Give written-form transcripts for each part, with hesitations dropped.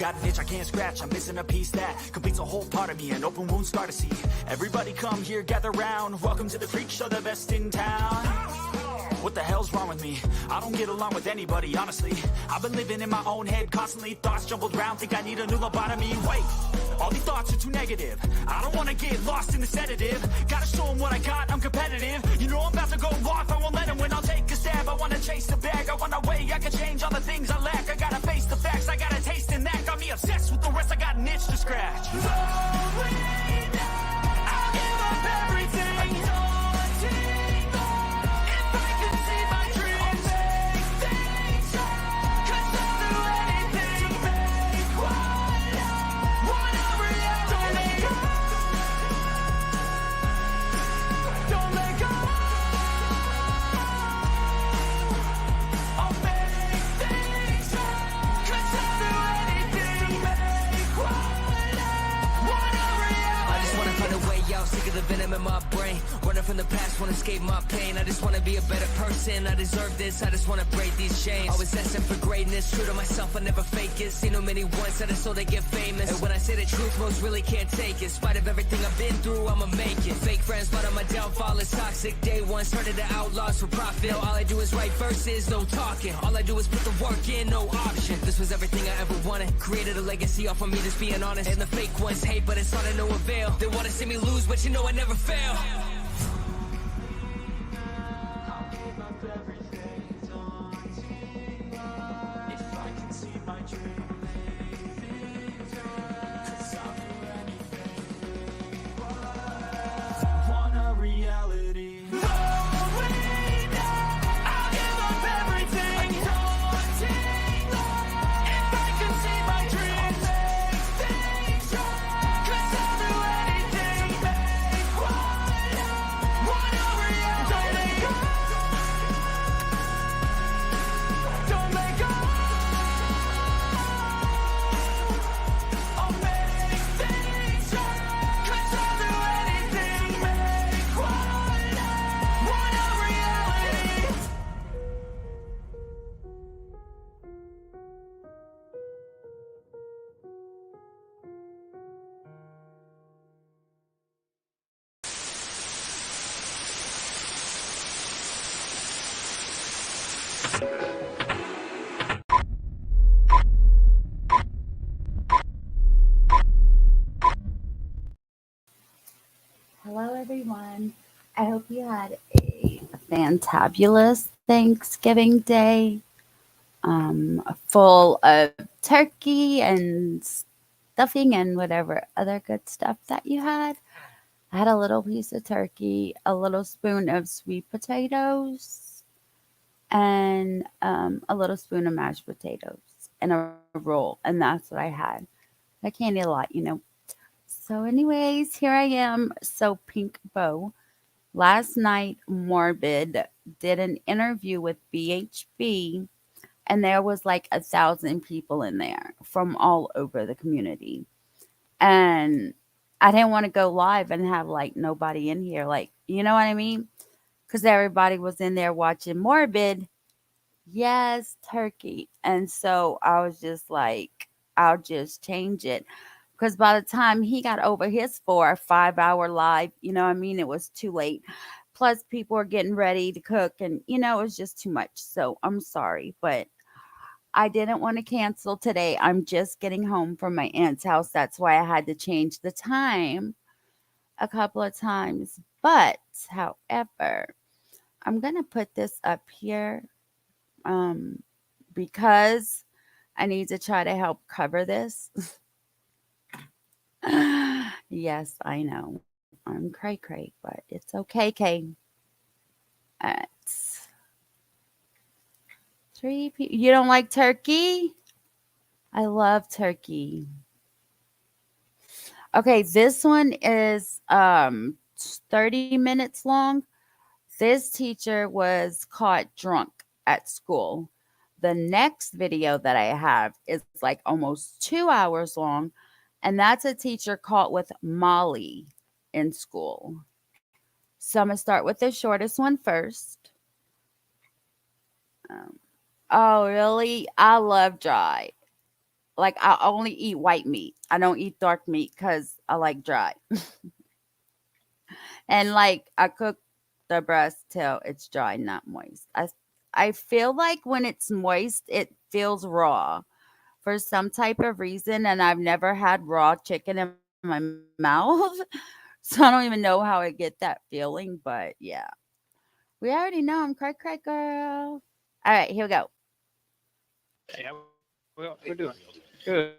got an itch I can't scratch, I'm missing a piece that completes a whole part of me, an open wound scar to see. Everybody come here, gather round, welcome to the freak show, the best in town. What the hell's wrong with me? I don't get along with anybody, honestly. I've been living in my own head constantly, thoughts jumbled round, think I need a new lobotomy. Wait, all these thoughts are too negative. I don't wanna get lost in the sedative. Gotta show them what I got, I'm competitive. You know I'm about to go off, I won't let them win, I'll take a stab. I wanna chase the bag, I wanna weigh, I can change all the things I lack. I gotta face the facts, I got a taste in that. Got me obsessed with the rest, I got an itch to scratch. I'll give up everything. If I could see my dreams, make things right. 'Cause I'll do anything to make one a reality. Don't let go. I'll make things right. 'Cause I'll do anything to make one a reality. I just wanna find a way out, sick of the venom in my brain. Running from the past, wanna escape my pain. I just wanna be a better person, I deserve this. I just wanna break these chains. Always destined for greatness, true to myself, I never fake it. Seen no many ones that I so they get famous. And when I say the truth, most really can't take it. In spite of everything I've been through, I'ma make it. Fake friends, but on my downfall is toxic. Day one, started to outlaws for profit. Now all I do is write verses, no talking. All I do is put the work in, no option. This was everything I ever wanted. Created a legacy off of me, just being honest. And the fake ones hate, but it's all to no avail. They wanna see me lose, but you know I never fail. Hello, everyone. I hope you had a fantabulous Thanksgiving day, full of turkey and stuffing and whatever other good stuff that you had. I had a little piece of turkey, a little spoon of sweet potatoes, and a little spoon of mashed potatoes, and a roll. And that's what I had. I can't eat a lot, you know. So, anyways, here I am. So, Pink Bow. Last night, Morbid did an interview with BHB, and there was like 1,000 people in there from all over the community. And I didn't want to go live and have like nobody in here, like, you know what I mean? Because everybody was in there watching Morbid. Yes, turkey. And so I was just like, I'll just change it. Because by the time he got over his 4 or 5 hour live, you know what I mean? It was too late. Plus, people were getting ready to cook, and, you know, it was just too much. So I'm sorry, but I didn't want to cancel today. I'm just getting home from my aunt's house. That's why I had to change the time a couple of times. But, however, I'm going to put this up here because I need to try to help cover this. Yes, I know. I'm cray cray, but it's okay, Kay. It's 3 people. You don't like turkey? I love turkey. Okay, this one is 30 minutes long. This teacher was caught drunk at school. The next video that I have is like almost 2 hours long, and that's a teacher caught with Molly in school. So I'm going to start with the shortest one first. Oh, really? I love dry. Like I only eat white meat. I don't eat dark meat because I like dry. And like I cook the breast till it's dry, not moist. I feel like when it's moist, it feels raw for some type of reason, and I've never had raw chicken in my mouth. So I don't even know how I get that feeling, but yeah. We already know I'm cray cray girl. All right, here we go. Hey, well, we're doing good.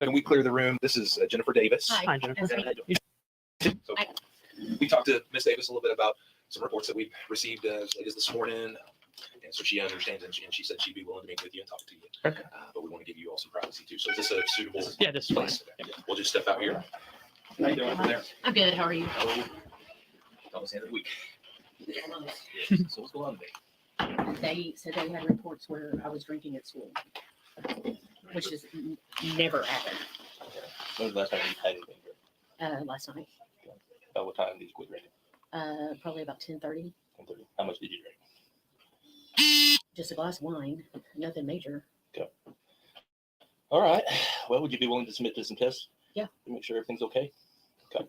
Can we clear the room? This is Jennifer Davis. Hi, Jennifer. So we talked to Miss Davis a little bit about some reports that we received as late as this morning. And so she understands, and she said she'd be willing to meet with you and talk to you. Okay. But we want to give you all some privacy too. So is this a suitable Yeah, this is fine. place? Okay. We'll just step out here. How you doing over there? I'm good. How are you? Oh, almost the end of the week. So what's going on today? They said they had reports where I was drinking at school, which has never happened. When was the last time you had anything here? Last night, About what time did you quit drinking? probably about 10:30. 10:30. How much did you drink? Just a glass of wine, nothing major. All right. Well, would you be willing to submit to some tests? Yeah. To make sure everything's okay? Okay.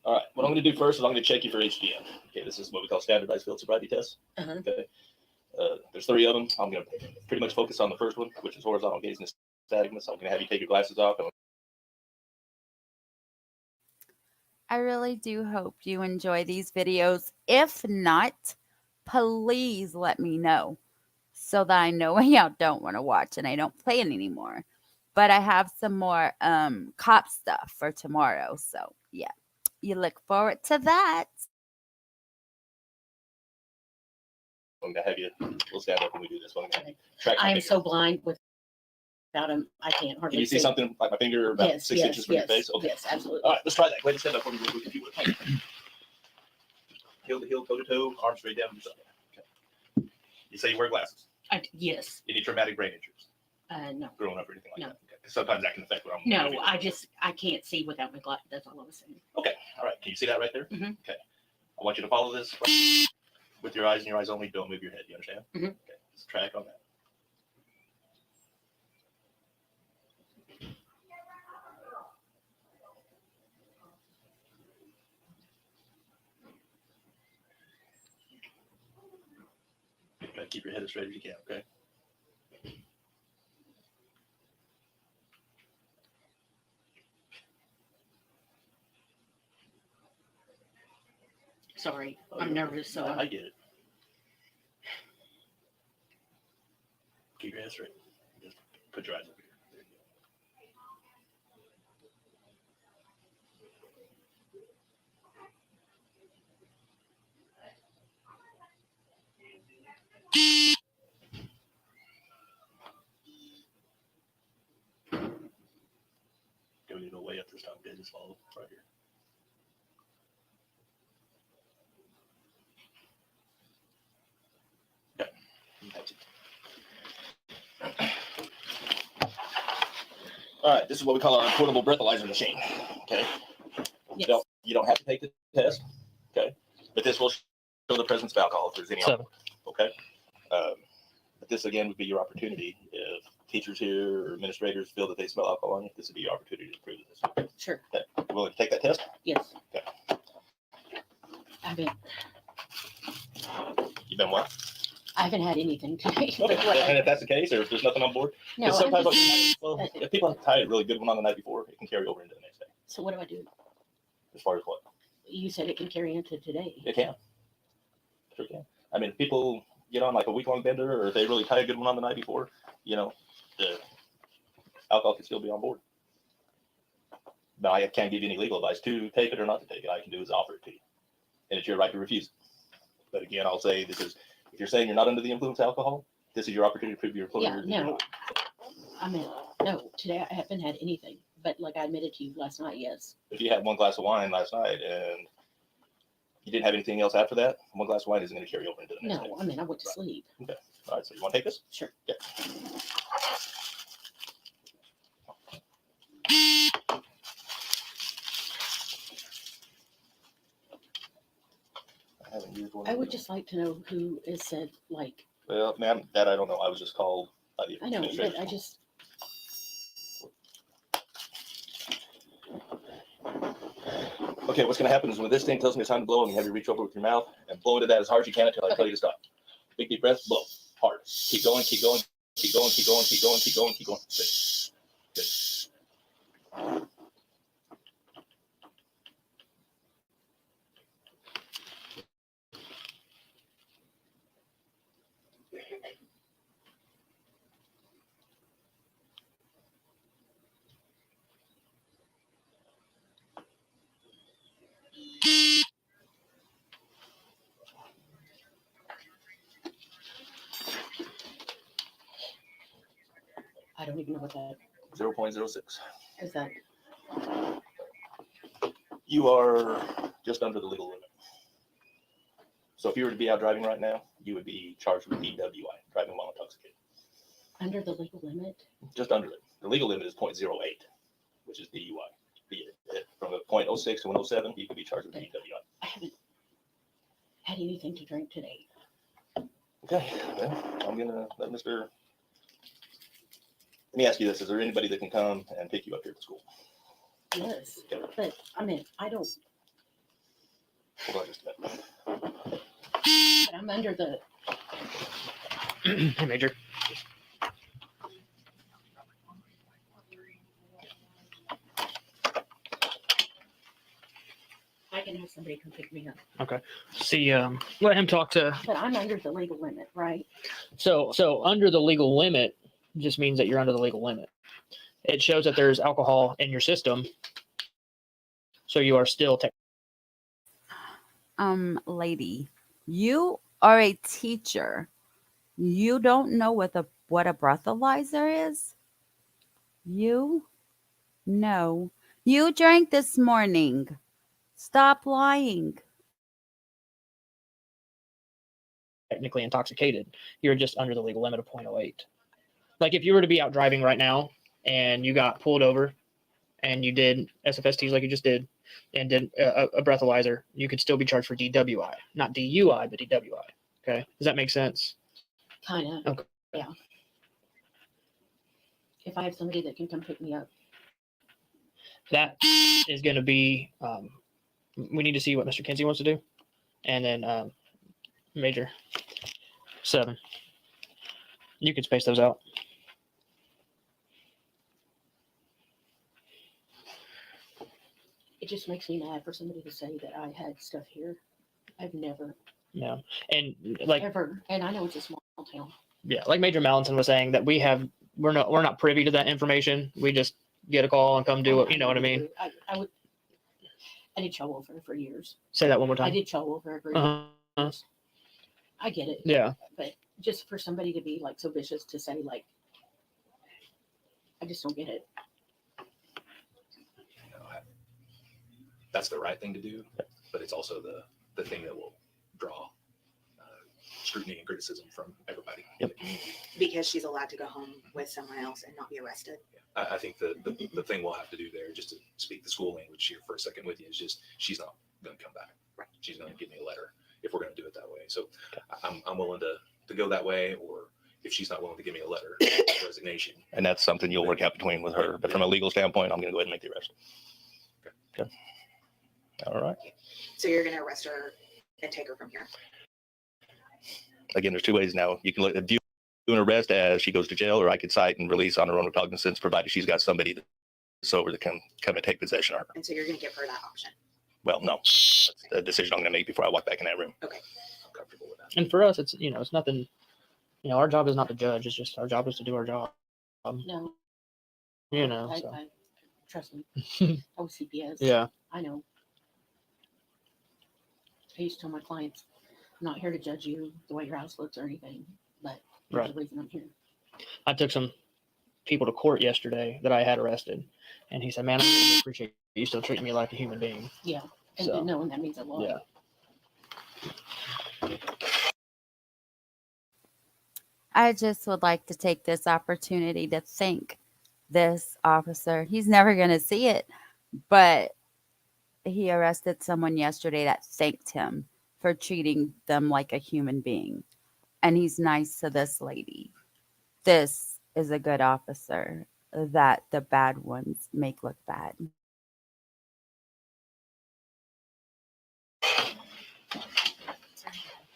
All right. What I'm going to do first is I'm going to check you for HDM. Okay. This is what we call standardized field sobriety tests. Uh-huh. Okay. There's 3 of them. I'm going to pretty much focus on the first one, which is horizontal gaze and nystagmus. I'm going to have you take your glasses off. I really do hope you enjoy these videos. If not, please let me know so that I know when y'all don't want to watch and I don't play it anymore. But I have some more cop stuff for tomorrow. So yeah, you look forward to that. I'm going to have you, we'll stand up when we do this one. I'm going to track my I am finger. so blind without them. I can't hardly Can you see something like my finger about 6 inches from your face? Okay. Yes, absolutely. All right, let's try that. Go ahead and stand up when we do it. Heel to heel, toe to toe, arm straight down. Okay. You say you wear glasses. Yes. Any traumatic brain injuries No. growing up or anything like No. that? Okay. 'Cause sometimes that can affect what I'm No, doing. I can't see without my glasses. That's all I was saying. Okay. All right. Can you see that right there? Mhm. Okay. I want you to follow this with your eyes and your eyes only. Don't move your head. You understand? Mhm. Okay. Let's track on that. Try to keep your head as straight as you can. Okay. Sorry, Oh, I'm you're nervous. So I get it. Keep your head straight. Just put your eyes over here. There you go. Go need to go way up this time. Okay, just follow right here. Okay. That's it. All right, this is what we call our portable breathalyzer machine. Okay. Yes. You don't have to take the test. Okay. But this will show the presence of alcohol if there's any. 7. Okay. But this again would be your opportunity if teachers here or administrators feel that they smell alcohol on you. This would be your opportunity to prove this. sure. Okay. You willing to take that test? Yes. Okay. I've You been what? I haven't had anything today. Okay. And if that's the case, or if there's nothing on board, No. because sometimes I'm just- well, if people have tied a really good one on the night before, it can carry over into the next day. So what do I do? As far as what? You said it can carry into today. It can. Sure can. I mean, if people get on like a week-long bender, or if they really tie a good one on the night before, the alcohol can still be on board. But I can't give you any legal advice to take it or not to take it. All I can do is offer it to you, and it's your right to refuse it. But again, I'll say this is, if you're saying you're not under the influence of alcohol, this is your opportunity to prove your employer. Yeah, that you're no. not. I mean, no, today I haven't had anything. But like I admitted to you last night, yes. If you had one glass of wine last night and you didn't have anything else after that, one glass of wine isn't going to carry over into the next day. No, I mean, I went to sleep. All right, so you want to take this? Sure. Yeah. I haven't used one. I would just like to know who is said, like, Well, ma'am, that I don't know. I was just called by the I know, but administrator. I just, Okay, what's going to happen is when this thing tells me it's time to blow, I'm going to have you reach over with your mouth and blow into that as hard as you can until I tell you to stop. Big deep breath, blow, hard. Keep going, keep going, keep going, keep going, keep going, keep going, keep going. Good. Good. I don't even know what that 0.06. is. That You are just under the legal limit. So if you were to be out driving right now, you would be charged with DWI, driving while intoxicated. under the legal limit? Just under it. The legal limit is 0.08, which is DUI. From a 0.06 to 107, you could be charged with DWI. I haven't had anything to drink today. Okay, well, I'm gonna let Mr. Let me ask you this: is there anybody that can come and pick you up here at school? Yes, Okay. but I mean, I don't. Hold on just a minute. But I'm under the. Hey, Major. I can have somebody come pick me up, See, let him talk to. but I'm under the legal limit, right? So under the legal limit just means that you're under the legal limit. It shows that there's alcohol in your system, so you are still. Lady, you are a teacher. You don't know what a breathalyzer is? You? No. You drank this morning. Stop lying. Technically intoxicated. You're just under the legal limit of 0.08. Like if you were to be out driving right now and you got pulled over and you did SFSTs like you just did and did a breathalyzer, you could still be charged for DWI, not DUI, but DWI. Okay. Does that make sense? Kind of. Okay. Yeah. If I have somebody that can come pick me up, That is going to be, we need to see what Mr. Kinsey wants to do. And then Major 7. You can space those out. it just makes me mad for somebody to say that I had stuff here. I've never, Yeah. And like, ever, and I know it's a small town. yeah, like Major Mallinson was saying that we're not privy to that information. We just get a call and come do it. You know what I mean? I did child welfare for years. Say that one more I time. did child welfare for Uh-huh. years. I get it. Yeah. But just for somebody to be like so vicious to say like, I just don't get it. You know, that's the right thing to do, but it's also the thing that will draw scrutiny and criticism from everybody. Yep. Because she's allowed to go home with someone else and not be arrested. I think the thing we'll have to do there, just to speak the school language here for a second with you, is just she's not going to come back. Right. She's going to give me a letter if we're going to do it that way. So I'm willing to go that way, or if she's not willing to give me a letter of resignation. And that's something you'll work out between with her. But from a legal standpoint, I'm going to go ahead and make the arrest. Okay. All right. So you're going to arrest her and take her from here. Again, there's two ways now. You can do an arrest as she goes to jail, or I could cite and release on her own recognizance, provided she's got somebody that's sober that can come and take possession of her. And so you're going to give her that option. Well, no, that's a decision I'm going to make before I walk back in that room. I'm comfortable with that. And for us, it's, it's nothing, our job is not to judge. It's just our job is to do our job. No, So. I trust me. I was CPS. Yeah. I know. I used to tell my clients, I'm not here to judge you the way your house looks or anything, but there's Right. a reason I'm here. I took some people to court yesterday that I had arrested, and he said, "Man, I really appreciate you still treating me like a human being." Yeah. And So, knowing that means a lot. yeah. I just would like to take this opportunity to thank this officer. He's never going to see it, but he arrested someone yesterday that thanked him for treating them like a human being. And he's nice to this lady. This is a good officer that the bad ones make look bad.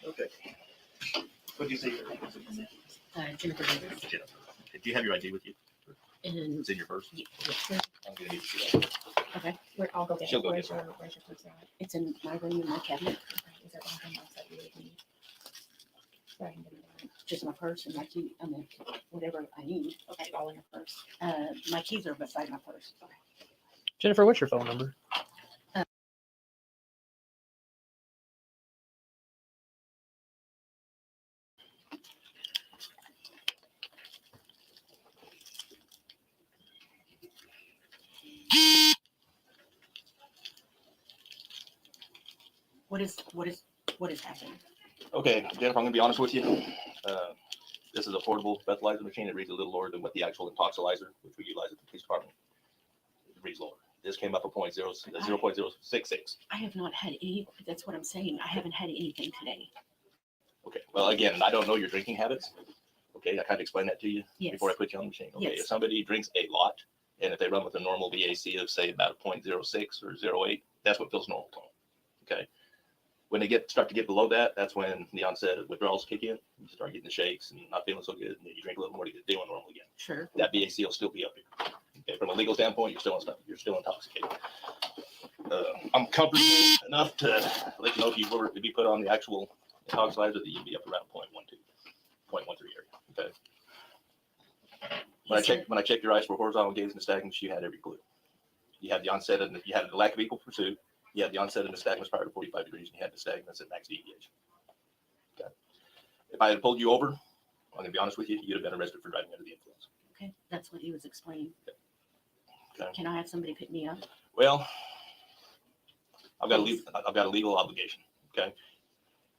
Okay. What did you say? Jennifer Davis. Jennifer. Do you have your ID with you? And, It's in your purse? yes, I'm gonna need to see that. okay, I'll go get She'll it. go Where's get your purse at? It's in my room in my cabinet. Is there anything else that you would need? Where I can get it? Just my purse and my key, I mean, whatever I need. Okay, all in your purse. My keys are beside my purse. Okay. Jennifer, what's your phone number? What is happening? Okay, Jennifer, I'm gonna be honest with you. This is a portable breathalyzer machine. It reads a little lower than what the actual intoxilizer, which we utilize at the police department. It reads lower. This came up a 0.066. I have not had any, that's what I'm saying. I haven't had anything today. Okay, well, again, I don't know your drinking habits. Okay, I kind of explained that to you Yes. before I put you on the machine. Okay, Yes. if somebody drinks a lot, and if they run with a normal VAC of say about 0.06 or 0.08, that's what feels normal to them. Okay, when they start to get below that, that's when the onset of withdrawals kick in. You start getting the shakes and not feeling so good, and then you drink a little more to get feeling normal again. Sure. That VAC will still be up here. Okay, from a legal standpoint, you're still intoxicated. I'm comfortable enough to let you know if you were to be put on the actual intoxilizer that you'd be up around 0.12, 0.13 area. Okay. When I checked your eyes for horizontal gaze and nystagmus, you had every clue. You had the onset and you had the lack of equal pursuit. You had the onset of nystagmus prior to 45 degrees, and you had nystagmus at max deviation. Okay. If I had pulled you over, I'm gonna be honest with you, you'd have been arrested for driving under the influence. Okay, that's what he was explaining. Okay. Can I have somebody pick me up? Well, I've got a legal obligation. Okay.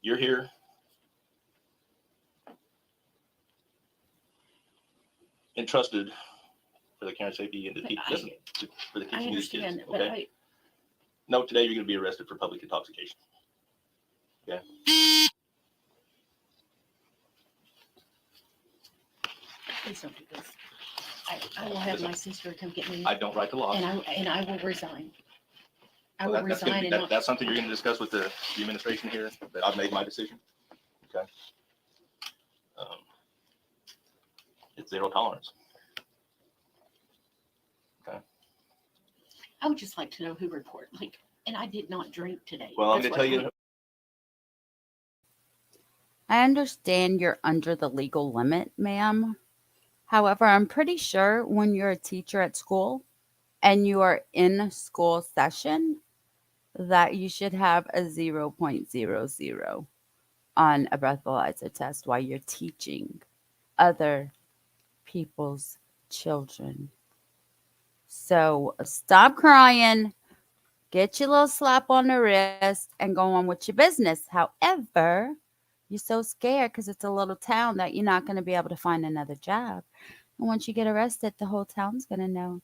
You're here. Entrusted for the care and safety and to teach, listen, for the I teaching of these kids. understand, but Okay. No, today you're going to be arrested for public intoxication. Okay. please don't do this. I will have my sister come get me I don't write the law. and I will resign. I will Well, that's gonna resign be- and that- not, That's something you're going to discuss with the administration here, that I've made my decision. Okay. It's zero tolerance. I would just like to know who reported, like, and I did not drink today. Well, I'm That's going to what tell you, I understand you're under the legal limit, ma'am. However, I'm pretty sure when you're a teacher at school and you are in school session that you should have a 0.00 on a breathalyzer test while you're teaching other people's children. So stop crying, get your little slap on the wrist, and go on with your business. However, you're so scared because it's a little town that you're not going to be able to find another job. And once you get arrested, the whole town's going to know.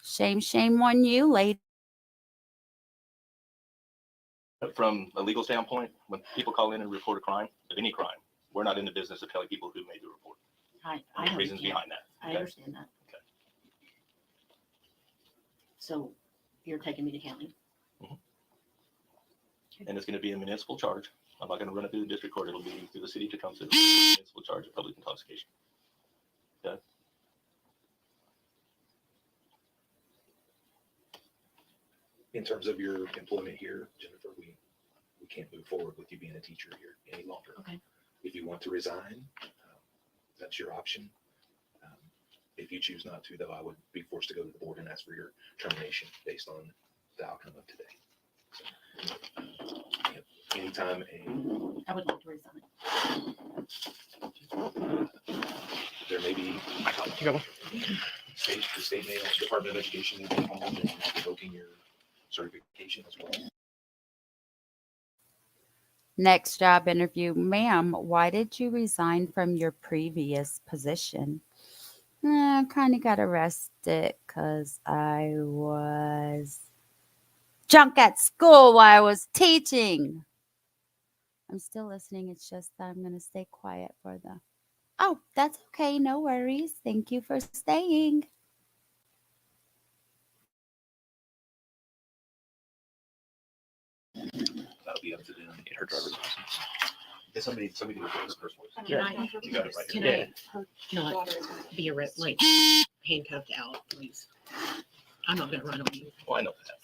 Shame, shame on you, lady. from a legal standpoint, when people call in and report a crime, of any crime, we're not in the business of telling people who made the report. I There's reasons understand. behind that. I Okay? understand that. Okay. So you're taking me to county? And it's going to be a municipal charge. I'm not going to run it through the district court. It'll be through the city to come to municipal charge of public intoxication. Okay. In terms of your employment here, Jennifer, we can't move forward with you being a teacher here any longer. Okay. If you want to resign, that's your option. If you choose not to, though, I would be forced to go to the board and ask for your termination based on the outcome of today. So, anytime I would like to resign. there may be the state mail, Department of Education may be involved in revoking your certification as well. Next job interview. Ma'am, why did you resign from your previous position? I kind of got arrested because I was drunk at school while I was teaching. I'm still listening. It's just that I'm going to stay quiet for the... Oh, that's okay. No worries. Thank you for staying. that'll be up to them. Get her driver's license. Did somebody do it for her first voice? Can I, You got it right can here. I not be like handcuffed out, please? I'm not gonna run on you. Well, I know that.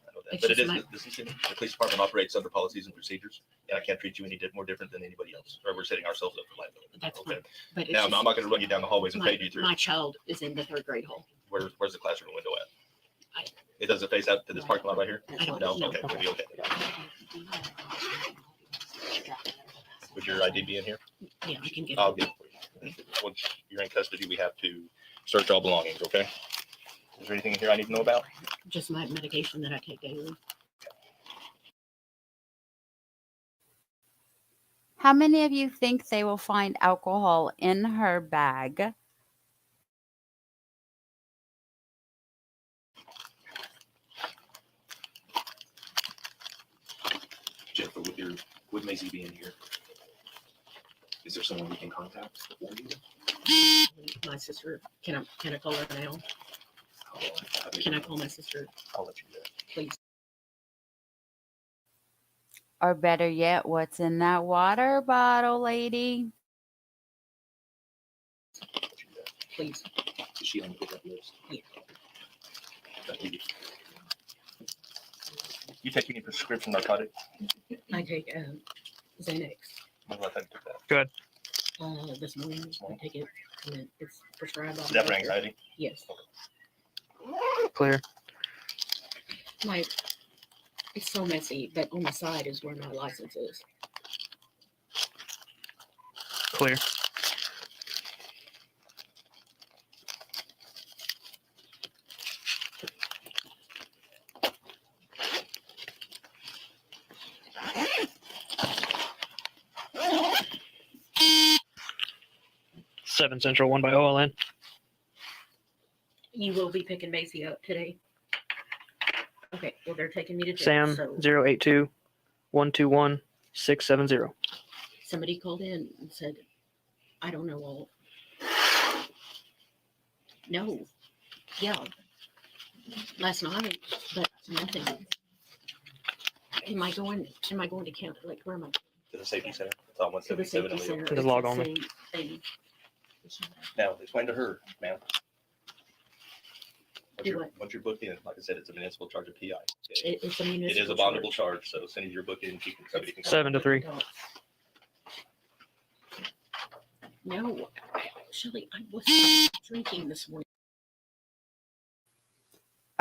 I know that. It's But it just is, the police department operates under policies and procedures, and I can't treat you any more different than anybody else, or we're setting ourselves up for liability. That's Okay. fine. But it's Now, I'm just, not gonna run you down the hallways and my, page you through. my child is in the 3rd grade hall. Where's the classroom window I- at? It doesn't face out to this parking lot right here? I don't No, know. okay, we'll be okay. Would your ID be in here? Yeah, I can get I'll it. get it for you. Once you're in custody, we have to search all belongings, okay? Is there anything in here I need to know about? Just my medication that I take daily. How many of you think they will find alcohol in her bag? Jennifer, with Maisie being here, is there someone we can contact for you? My sister, can I call her now? Can I call my sister, I'll let you do that. please? Or better yet, what's in that water bottle, lady? I'll let you do that. Please. Is she on the pickup list? Yeah. Thank you. You take any prescription narcotic? I take Xanax. When was the last time you took that? This morning I take it, and then it's prescribed. by Is the that for doctor. anxiety? Yes. Clear. It's so messy, but on the side is where my license is. Clear. Seven Central, one by OLN. You will be picking Macy up today. Okay, well, they're taking me to jail, Sam so 082 121 670. somebody called in and said, I don't know all. No. Yeah. Last night, but nothing. Am I going to count, like, where am I? To the safety center. It's on To the 177 safety in Leo. center. Just It's log the on there. same thing. Now, explain to her, ma'am. Do what? Once you're booked in, like I said, it's a municipal charge of PI. Okay? It's a It municipal. is a bondable charge, so as soon as you're booked in, somebody can. 7 to 3. No, Shelley, I was drinking this morning.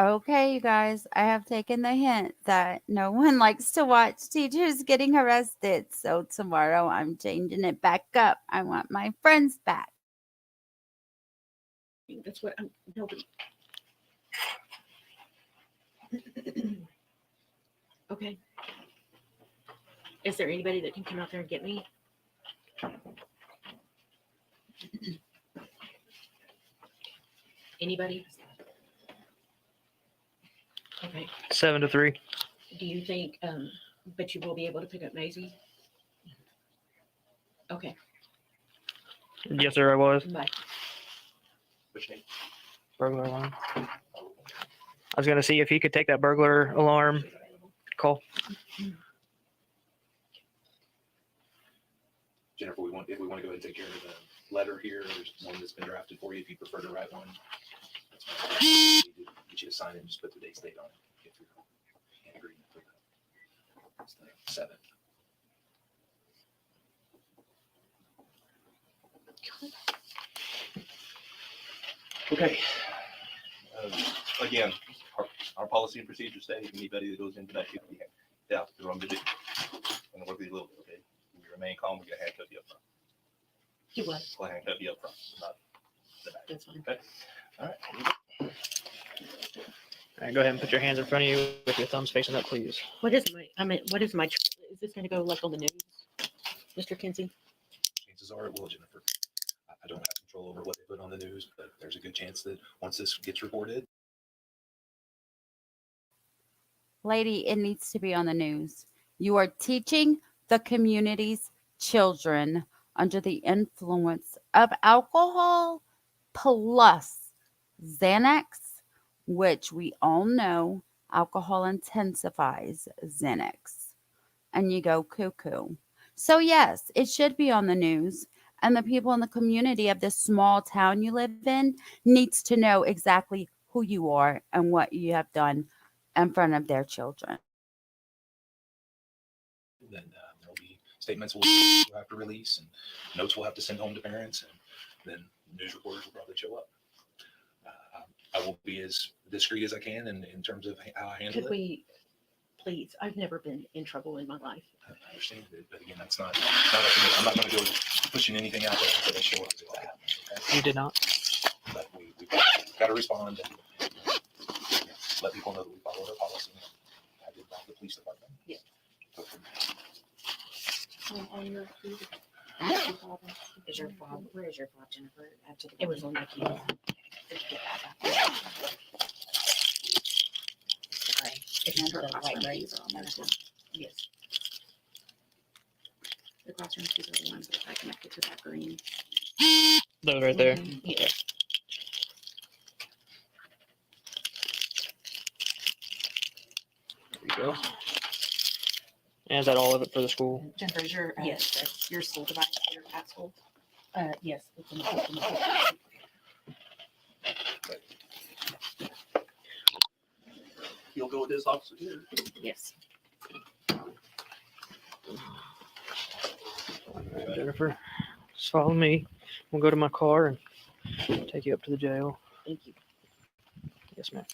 Okay, you guys, I have taken the hint that no one likes to watch teachers getting arrested. So tomorrow I'm changing it back up. I want my friends back. That's what I'm, nobody. Okay. Is there anybody that can come out there and get me? Anybody? Okay, 7 to 3. do you think, but you will be able to pick up Maisie? Okay, Yes, sir, I was. bye. Which name? Burglar alarm. I was going to see if he could take that burglar alarm call. Jennifer, if we want to go ahead and take care of the letter here, there's one that's been drafted for you. If you prefer to write one, that's fine. We need to get you to sign it and just put today's date on it. If you're in agreement with that. It's the 7th. Okay. Again, our policy and procedures say anybody that goes into that should be handcuffed. Yeah, you're on the duty. I'm gonna work with you a little bit, okay? You remain calm, we're gonna handcuff you up front. Do what? We'll handcuff you up front, not the back. That's fine. All right. All right, go ahead and put your hands in front of you with your thumbs facing up, please. What is my, is this gonna go like on the news? Mr. Kinsey? Chances are it will, Jennifer. I don't have control over what they put on the news, but there's a good chance that once this gets reported, Lady, it needs to be on the news. You are teaching the community's children under the influence of alcohol plus Xanax, which we all know alcohol intensifies Xanax. and you go cuckoo. So, yes, it should be on the news. And the people in the community of this small town you live in needs to know exactly who you are and what you have done in front of their children. Then there'll be statements we'll have to release and notes we'll have to send home to parents, and then news reporters will probably show up. I will be as discreet as I can in terms of how I handle Could it. we, please, I've never been in trouble in my life. I understand it, but again, that's not I'm not going to go pushing anything out there until they show up. Until that happens, okay? You did not. But we've got to respond and let people know that we follow our policy. I did involve the police department. Yeah. Go from there. On your food. Is your fob, where is your fob, Jennifer? Add to the It was on my key. Did you get that back? Gray. It's And her the white classroom gray. keys are on there too. Yes. The classroom keys are the ones that I connected to that green. Those right there. Yeah. There you go. And is that all of it for the school? Jennifer, is your, Yes. your school device here at school? Yes. It's in the system. You'll go with this officer here. Yes. Jennifer, just follow me. We'll go to my car and take you up to the jail. Thank you. Yes, ma'am.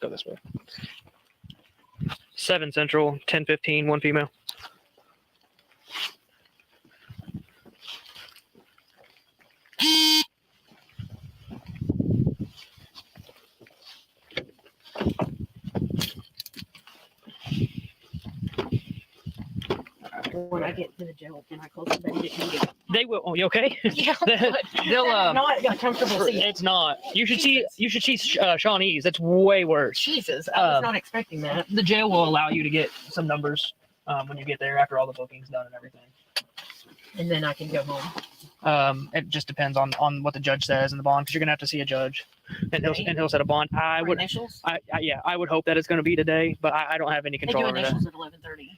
Go this way. 7 Central, 10:15, 1 female. When I get to the jail, can I call somebody that can get? They will. Oh, you okay? Yeah. They'll. Not a comfortable seat. It's not. You should see. You should see Shawnee's. That's way worse. Jesus, I was Um, not expecting that. The jail will allow you to get some numbers when you get there after all the booking's done and everything. And then I can go home. It just depends on what the judge says in the bond, because you're gonna have to see a judge, and he'll set a bond. I For would, initials. I would hope that it's going to be today, but I don't have any They control do over that. initials at 11:30.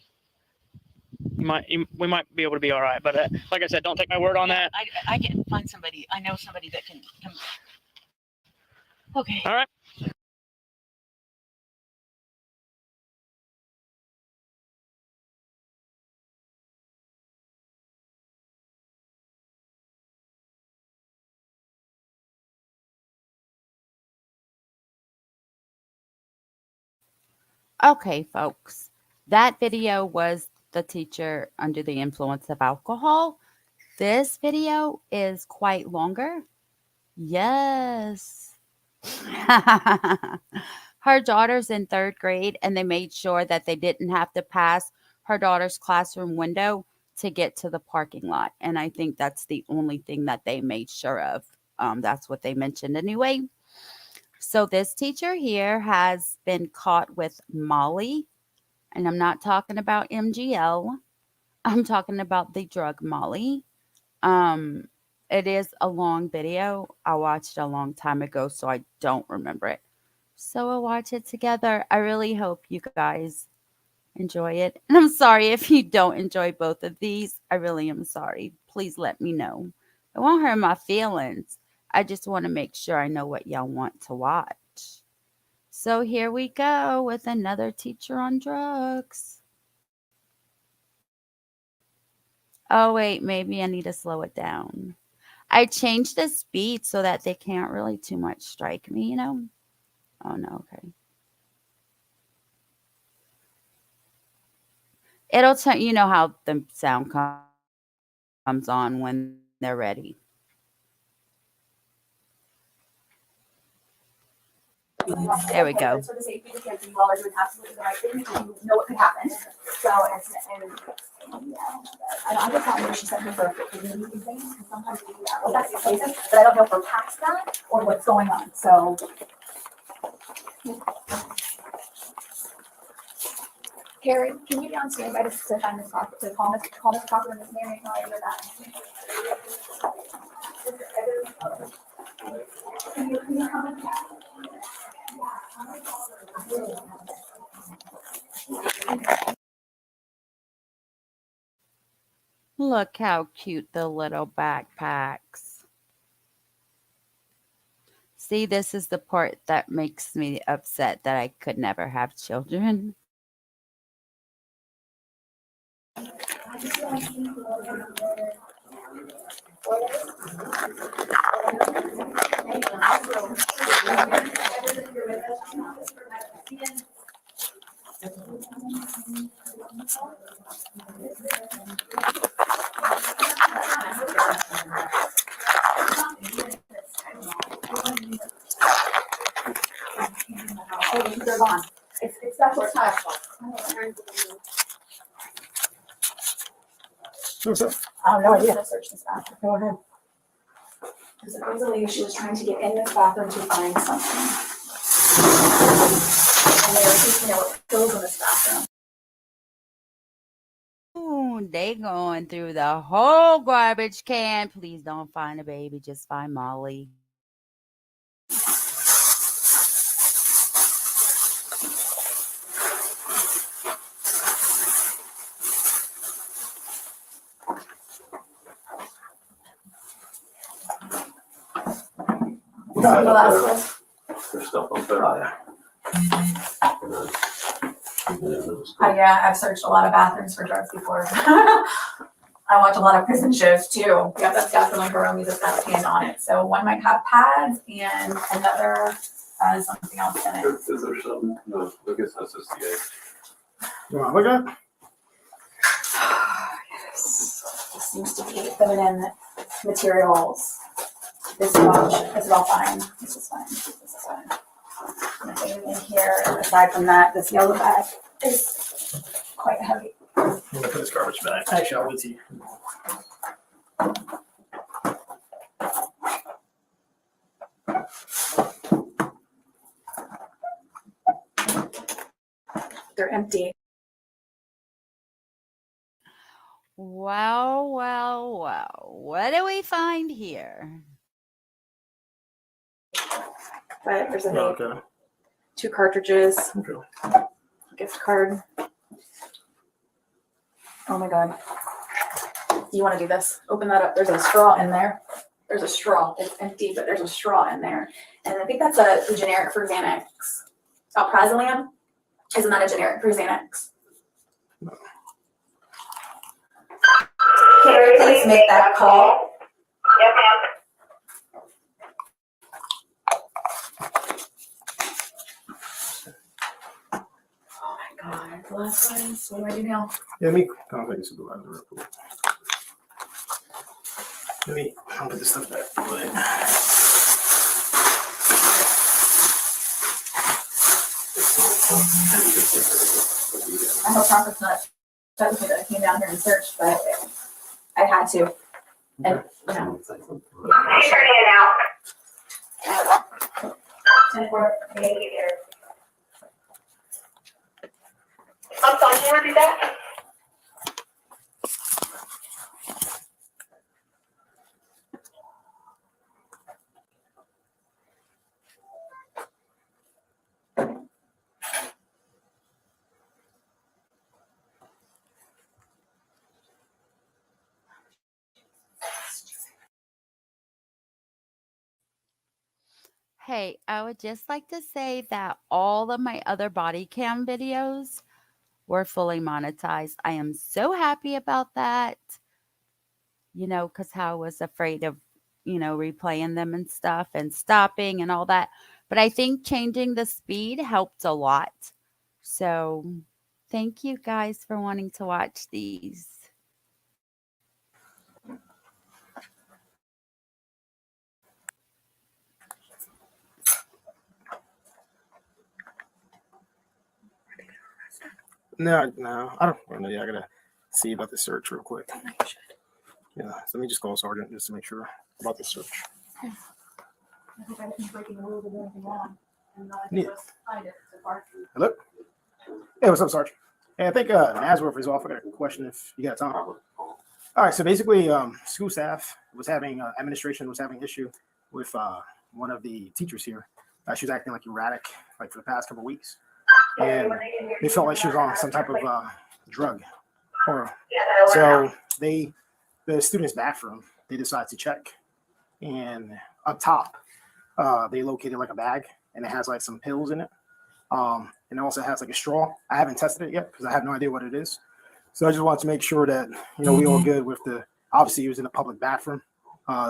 We might be able to be all right, but like I said, don't take my word on that. I can find somebody. I know somebody that can come. Okay. All right. Okay, folks, that video was the teacher under the influence of alcohol. This video is quite longer. Yes. Her daughter's in 3rd grade, and they made sure that they didn't have to pass her daughter's classroom window to get to the parking lot. And I think that's the only thing that they made sure of. That's what they mentioned anyway. So this teacher here has been caught with Molly, and I'm not talking about MGL. I'm talking about the drug Molly. It is a long video. I watched it a long time ago, so I don't remember it. So we'll watch it together. I really hope you guys enjoy it. And I'm sorry if you don't enjoy both of these. I really am sorry. Please let me know. It won't hurt my feelings. I just want to make sure I know what y'all want to watch. So here we go with another teacher on drugs. Oh, wait, maybe I need to slow it down. I changed the speed so that they can't really too much strike me, you know? Oh, no, okay. It'll turn, you know how the sound comes on when they're ready. There we go. For the safety of the kids, you all are doing absolutely the right thing. You know what could happen. So, and yeah, I just thought maybe she sent me for community things. Sometimes we do that. Well, that's the case, but I don't know if we're past that or what's going on. So. Carrie, can you be on standby to find this to call Miss Crawford and Miss Mary and tell her that? Can you come in? Look how cute the little backpacks. See, this is the part that makes me upset that I could never have children. They're gone. It's that's what's time. What's up? I have no idea how to search this bathroom. Go ahead. Because supposedly she was trying to get in this bathroom to find something. And they were thinking there were pills in this bathroom. Ooh, they going through the whole garbage can. Please don't find a baby, just find Molly. The last one. There's stuff up there. Yeah, I've searched a lot of bathrooms for drugs before. I watch a lot of prison shows too. Yeah, that's definitely Hiromi that's got a hand on it. So one might have pads and another has something else in it. Is there some? No, I guess that's just the You want to look at it? Yes. This seems to be feminine materials. This is all fine. This is fine. This is fine. Nothing in here. Aside from that, this yellow bag is quite heavy. I'm gonna put this garbage bag. Actually, I'll wait till you. They're empty. Wow, wow, wow. What do we find here? But there's a Oh, okay. 2 cartridges, Okay. gift card. Oh my god. You want to do this? Open that up. There's a straw in there. There's a straw. It's empty, but there's a straw in there. And I think that's a generic for Xanax. Alprazolam? Isn't that a generic for Xanax? Can you please make that call? Yes, ma'am. Oh my god. The last ones. What do I do now? Yeah, let me contact the supervisor real quick. I'll put this stuff back. I hope Trump's not technically that I came down here and searched, but I had to. And, you know. She's turning it out. 10-4. Thank you, dear. I'm sorry, can you repeat that? Hey, I would just like to say that all of my other body cam videos were fully monetized. I am so happy about that. You know, because how I was afraid of, replaying them and stuff and stopping and all that. But I think changing the speed helped a lot. So thank you guys for wanting to watch these. No, I don't know. Yeah, I gotta see about the search real quick. Yeah, so let me just call Sergeant just to make sure about the search. I think I didn't break any rules or do anything wrong. And all I Yeah. did was find it so far. Hello? Hey, what's up, Sarge? Hey, I think Nasworth is off. I got a question if you got time. All right, so basically, school staff was having, administration was having issue with one of the teachers here. She was acting like erratic, like for the past couple of weeks. and they felt like she was on some type of drug. Or so the student's bathroom, they decided to check, and up top, they located like a bag, and it has like some pills in it. And it also has like a straw. I haven't tested it yet because I have no idea what it is. So I just wanted to make sure that we all good with the, obviously it was in a public bathroom,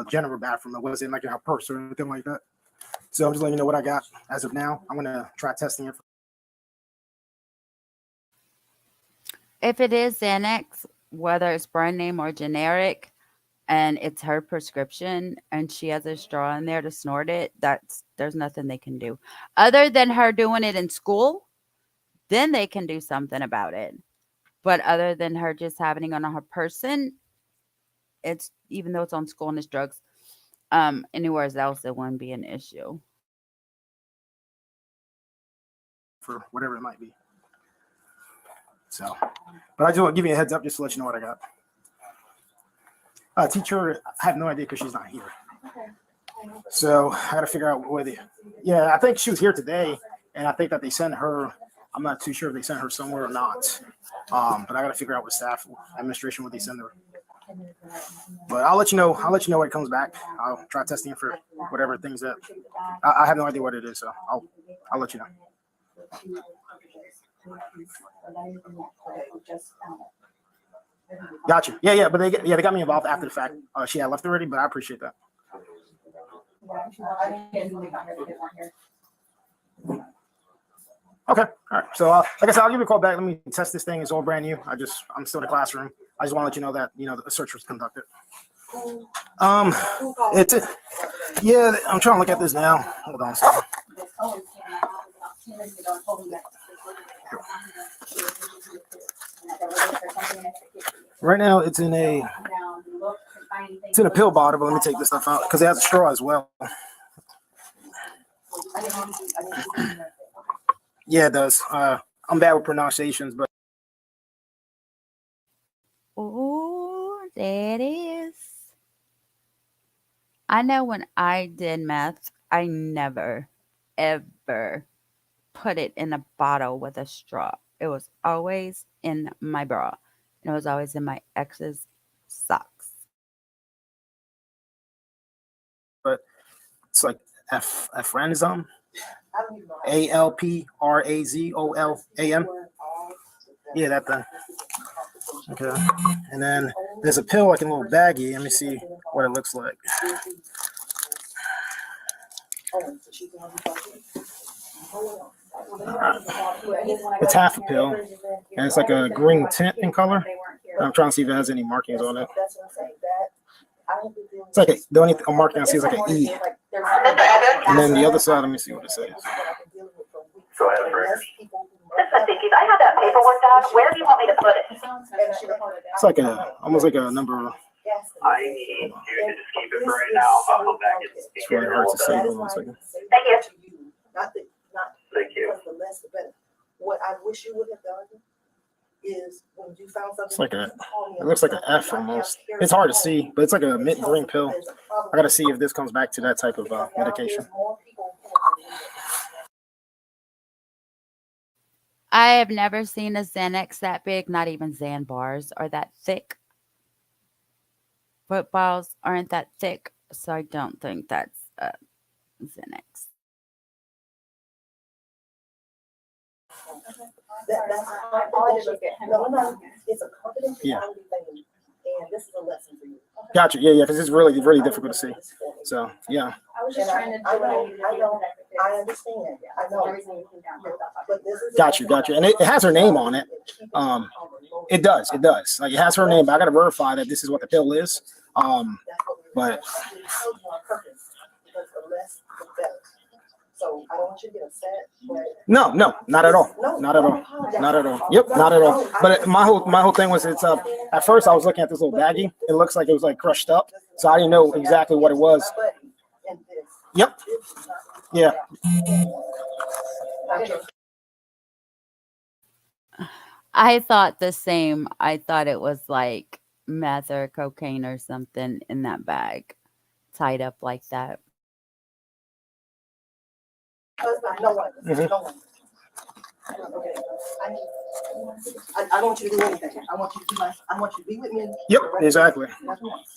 general bathroom. It wasn't like in her purse or anything like that. So I'm just letting you know what I got as of now. I'm gonna try testing it. If it is Xanax, whether it's brand name or generic, and it's her prescription and she has a straw in there to snort it, there's nothing they can do. Other than her doing it in school, then they can do something about it. But other than her just having it on her person, it's, even though it's on school and it's drugs, anywhere else it wouldn't be an issue. For whatever it might be. So, but I just want to give you a heads up just to let you know what I got. Teacher, I have no idea because she's not here. So I got to figure out where yeah, I think she was here today, and I think that they sent her. I'm not too sure if they sent her somewhere or not. But I got to figure out with staff administration what they send her. But I'll let you know. I'll let you know when it comes back. I'll try testing it for whatever things that I have no idea what it is. So I'll let you know. Gotcha. Yeah, but they got me involved after the fact. She had left already, but I appreciate that. Okay. All right. So like I said, I'll give you a call back. Let me test this thing. It's all brand new. I'm still in the classroom. I just want to let you know that the search was conducted. Yeah, I'm trying to look at this now. Hold on a second. Right now, it's in a pill bottle, but let me take this stuff out because it has a straw as well. Yeah, it does. I'm bad with pronunciations, but. Oh, there it is. I know when I did meth, I never, ever put it in a bottle with a straw. It was always in my bra. And it was always in my ex's socks. But it's like Alprazolam. Alprazolam. Yeah, that thing. Okay. And then there's a pill like in a little baggie. Let me see what it looks like. It's half a pill, and it's like a green tint in color. I'm trying to see if it has any markings on it. It's like the only marking I see is like an E. And then the other side, let me see what it says. Go ahead, Brandon. This is I have that paperwork doc. Where do you want me to put it? It's like almost like a number. I need you to just keep it for right now. I'll come back and It's really hard to say. Hold on a second. Thank you. Thank you. The less the better. What I wish you would have done is when you found something. It's like it looks like an F almost. It's hard to see, but it's like a mint green pill. I gotta see if this comes back to that type of medication. I have never seen a Xanax that big, not even Xan bars are that thick. Footballs aren't that thick, so I don't think that's Xanax. It's a confidentiality Yeah. thing, and this is a lesson for you. Gotcha. Yeah, because it's really, really difficult to see. So yeah. I was just trying to. I understand. I know. But this is. Gotcha. And it has her name on it. It does. Like it has her name, but I gotta verify that this is what the pill is. But So I don't want you to get upset. no, not at all. Not at all. Yep, not at all. But my whole thing was it's at first I was looking at this little baggie. It looks like it was like crushed up, so I didn't know exactly what it was. Yep. Yeah. I thought the same. I thought it was like meth or cocaine or something in that bag, tied up like that. No one. I don't want you to do anything. I want you to be I want you to be with me. Yep, exactly. That's what I want.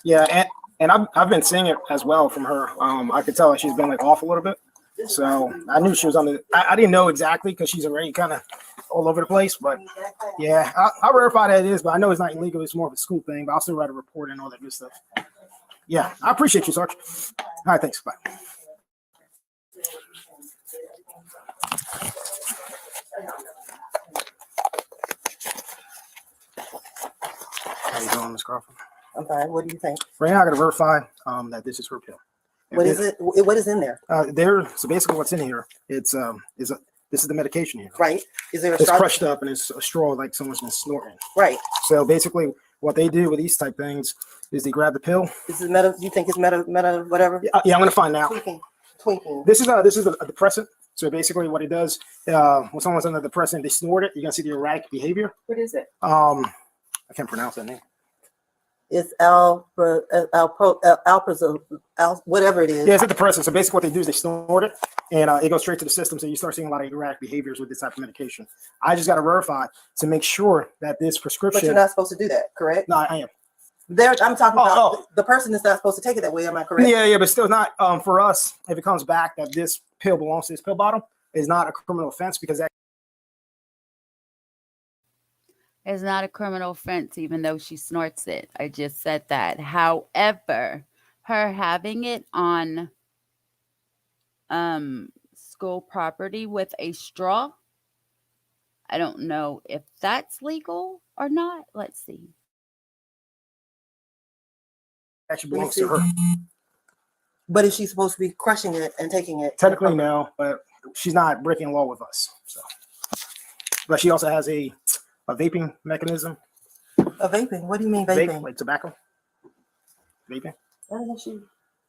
Yeah, and I've been seeing it as well from her. I could tell that she's been like off a little bit. So I knew she was on the. I didn't know exactly because she's already kind of all over the place. But yeah, I'll verify that it is. But I know it's not illegal. It's more of a school thing. But I'll still write a report and all that good stuff. Yeah, I appreciate you, Sarge. All right, thanks. Bye. How you doing, Ms. Crawford? I'm fine. What do you think? Right now, I got to verify that this is her pill. What is it? What is in there? So basically, what's in here? This is the medication here. Right? Is there a It's straw? crushed up and it's a straw like someone's been snorting. Right. So basically, what they do with these type things is they grab the pill. This is meta. You think it's meta whatever? Yeah, I'm gonna find out. Tweaking. This is a depressant. So basically, what it does when someone's on a depressant, they snort it. You're gonna see the erratic behavior. What is it? I can't pronounce that name. It's whatever it is. Yeah, it's a depressant. So basically, what they do is they snort it, and it goes straight to the system. So you start seeing a lot of erratic behaviors with this type of medication. I just got to verify to make sure that this prescription. But you're not supposed to do that, correct? No, I am. I'm talking about the person is not supposed to take it that way. Am I correct? Yeah, but still not for us. If it comes back that this pill belongs to this pill bottle, is not a criminal offense because that. It's not a criminal offense, even though she snorts it. I just said that. However, her having it on school property with a straw, I don't know if that's legal or not. Let's see. Actually belongs to her. But is she supposed to be crushing it and taking it? Technically, no, but she's not breaking law with us. So, but she also has a vaping mechanism. A vaping? What do you mean vaping? Vape, like tobacco. Vaping.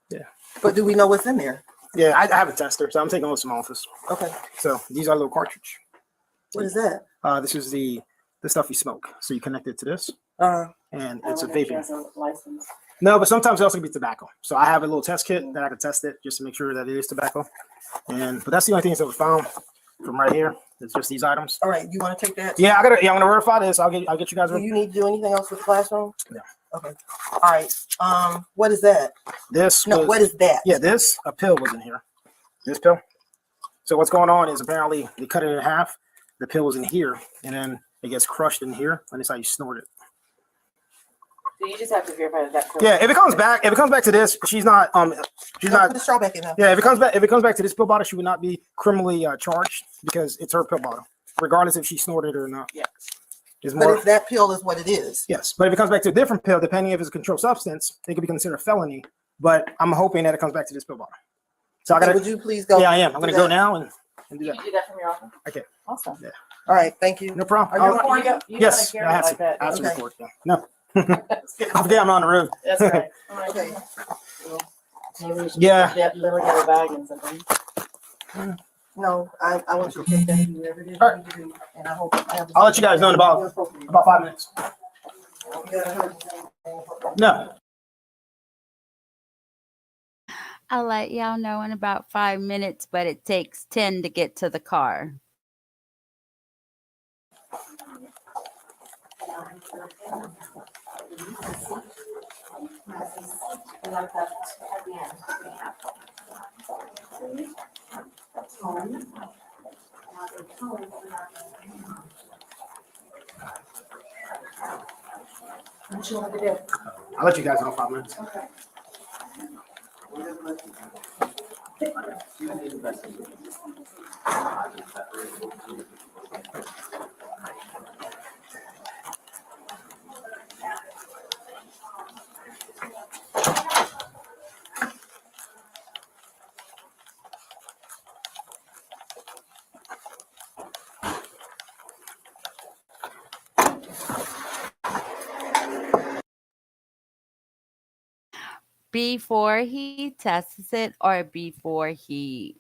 Yeah. But do we know what's in there? Yeah, I have a tester, so I'm taking those to my office. Okay. So these are a little cartridge. What is that? This is the stuff you smoke. So you connect it to this, and it's a vaping. No, but sometimes it also can be tobacco. So I have a little test kit that I can test it just to make sure that it is tobacco. But that's the only things that we found from right here. It's just these items. All right, you want to take that? Yeah, I'm gonna verify this. I'll get you guys. Do you need to do anything else with the classroom? No. Okay. All right. What is that? What is that? Yeah, a pill was in here. This pill. So what's going on is apparently they cut it in half. The pill was in here, and then it gets crushed in here, and it's how you snort it. So you just have to verify that. Yeah, if it comes back to this, she's not. She's not. Put the straw back in now. Yeah, if it comes back to this pill bottle, she would not be criminally charged because it's her pill bottle, regardless if she snorted it or not. Yeah. But if that pill is what it is. Yes, but if it comes back to a different pill, depending if it's a controlled substance, it could be considered a felony. But I'm hoping that it comes back to this pill bottle. So I gotta. Would you please go? Yeah, I am. I'm gonna go now and do that. You do that from your office? Okay. Awesome. Yeah. All right. Thank you. No problem. Are you recording? Yes, I have to. I have to record. Yeah. No. I forget I'm on the road. That's right. Okay. Yeah. Literally got a bag and something. No, I want you to take that and whatever it is you need to do, and I hope I'll let you guys know in about 5 minutes. No. I'll let y'all know in about 5 minutes, but it takes 10 to get to the car. I'll let you guys know in 5 minutes. Before he tests it or before he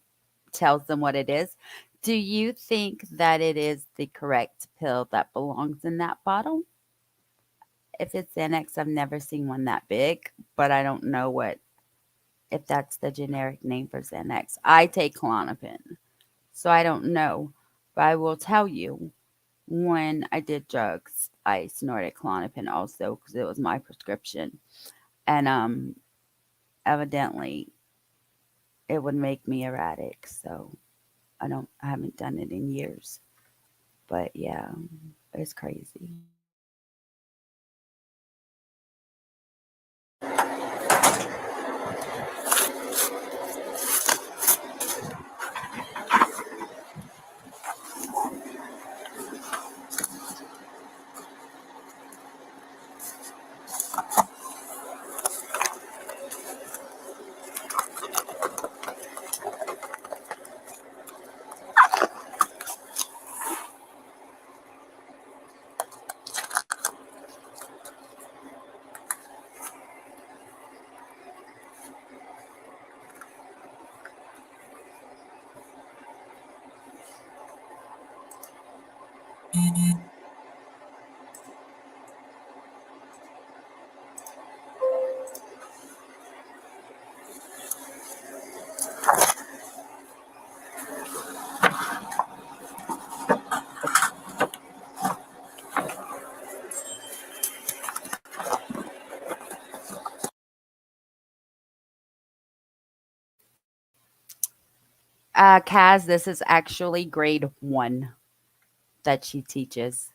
tells them what it is, do you think that it is the correct pill that belongs in that bottle? If it's Xanax, I've never seen one that big, but I don't know if that's the generic name for Xanax. I take Klonopin, so I don't know. But I will tell you, when I did drugs, I snorted Klonopin also because it was my prescription, and evidently it would make me erratic. So I haven't done it in years. But yeah, it's crazy. Kaz, this is actually grade 1 that she teaches.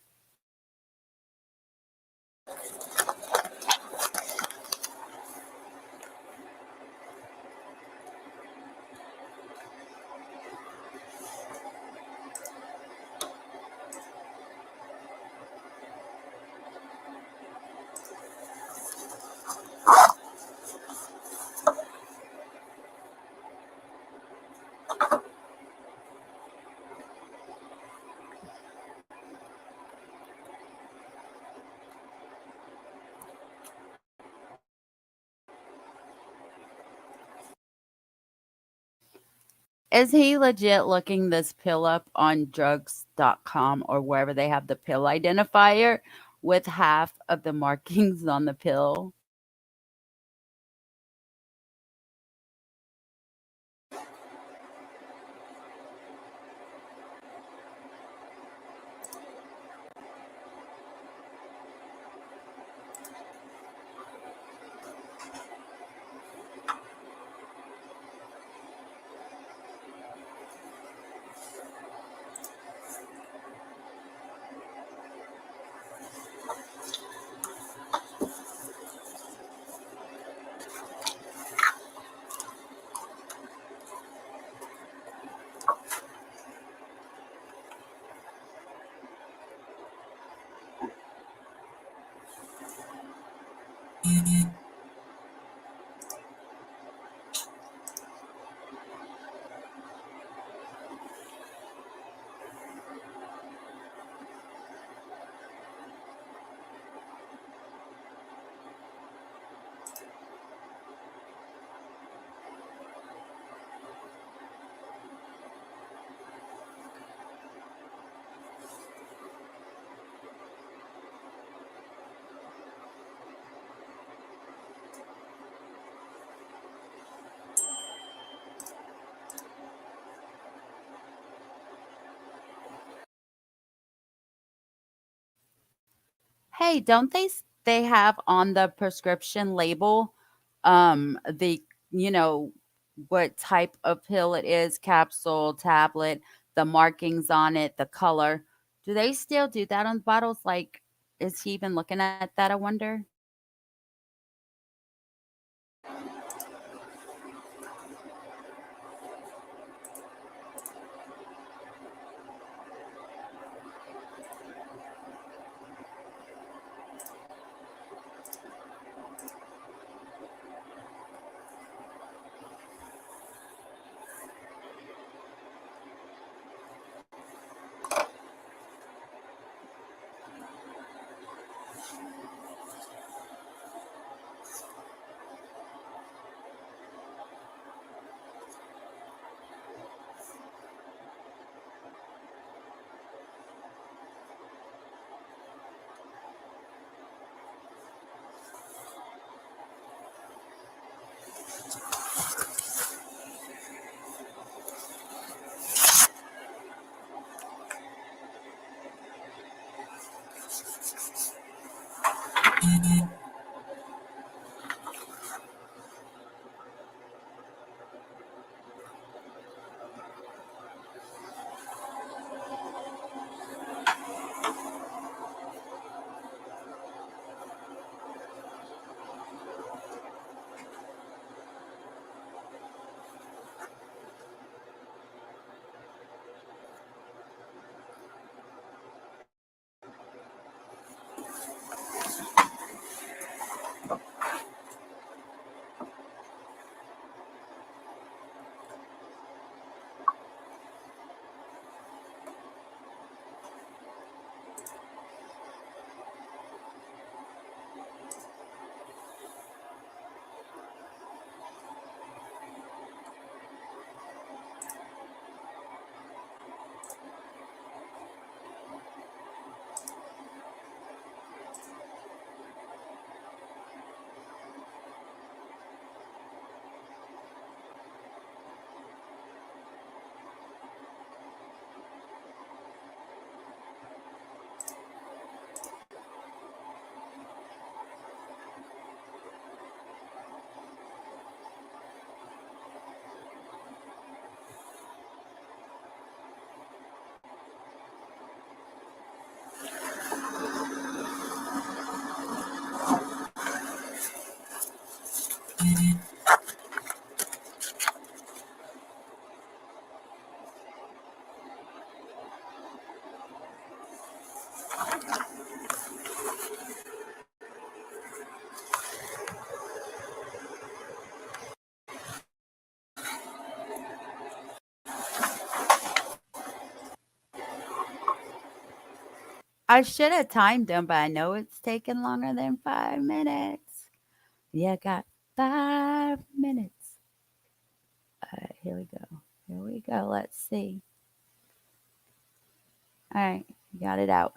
Is he legit looking this pill up on drugs.com or wherever they have the pill identifier with half of the markings on the pill? Hey, don't they have on the prescription label the you know what type of pill it is, capsule, tablet, the markings on it, the color. Do they still do that on bottles? Like, is he even looking at that, I wonder? I should have timed them, but I know it's taking longer than 5 minutes. Yeah, got 5 minutes. All right, here we go. Here we go. Let's see. All right, got it out.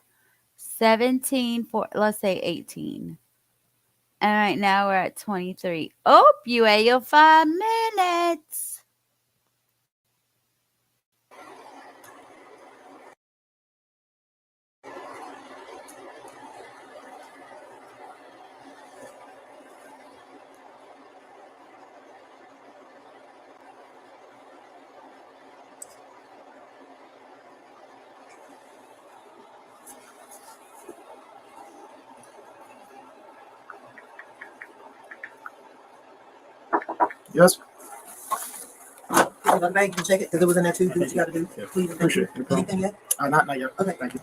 17 for, let's say 18. And right now we're at 23. Oh, you ate your 5 minutes. Yes. Go to the bank and check it because it was in there too. Do what you got to do. Yeah. Please. Appreciate it. No problem. Anything yet? Not yet. Okay. Thank you.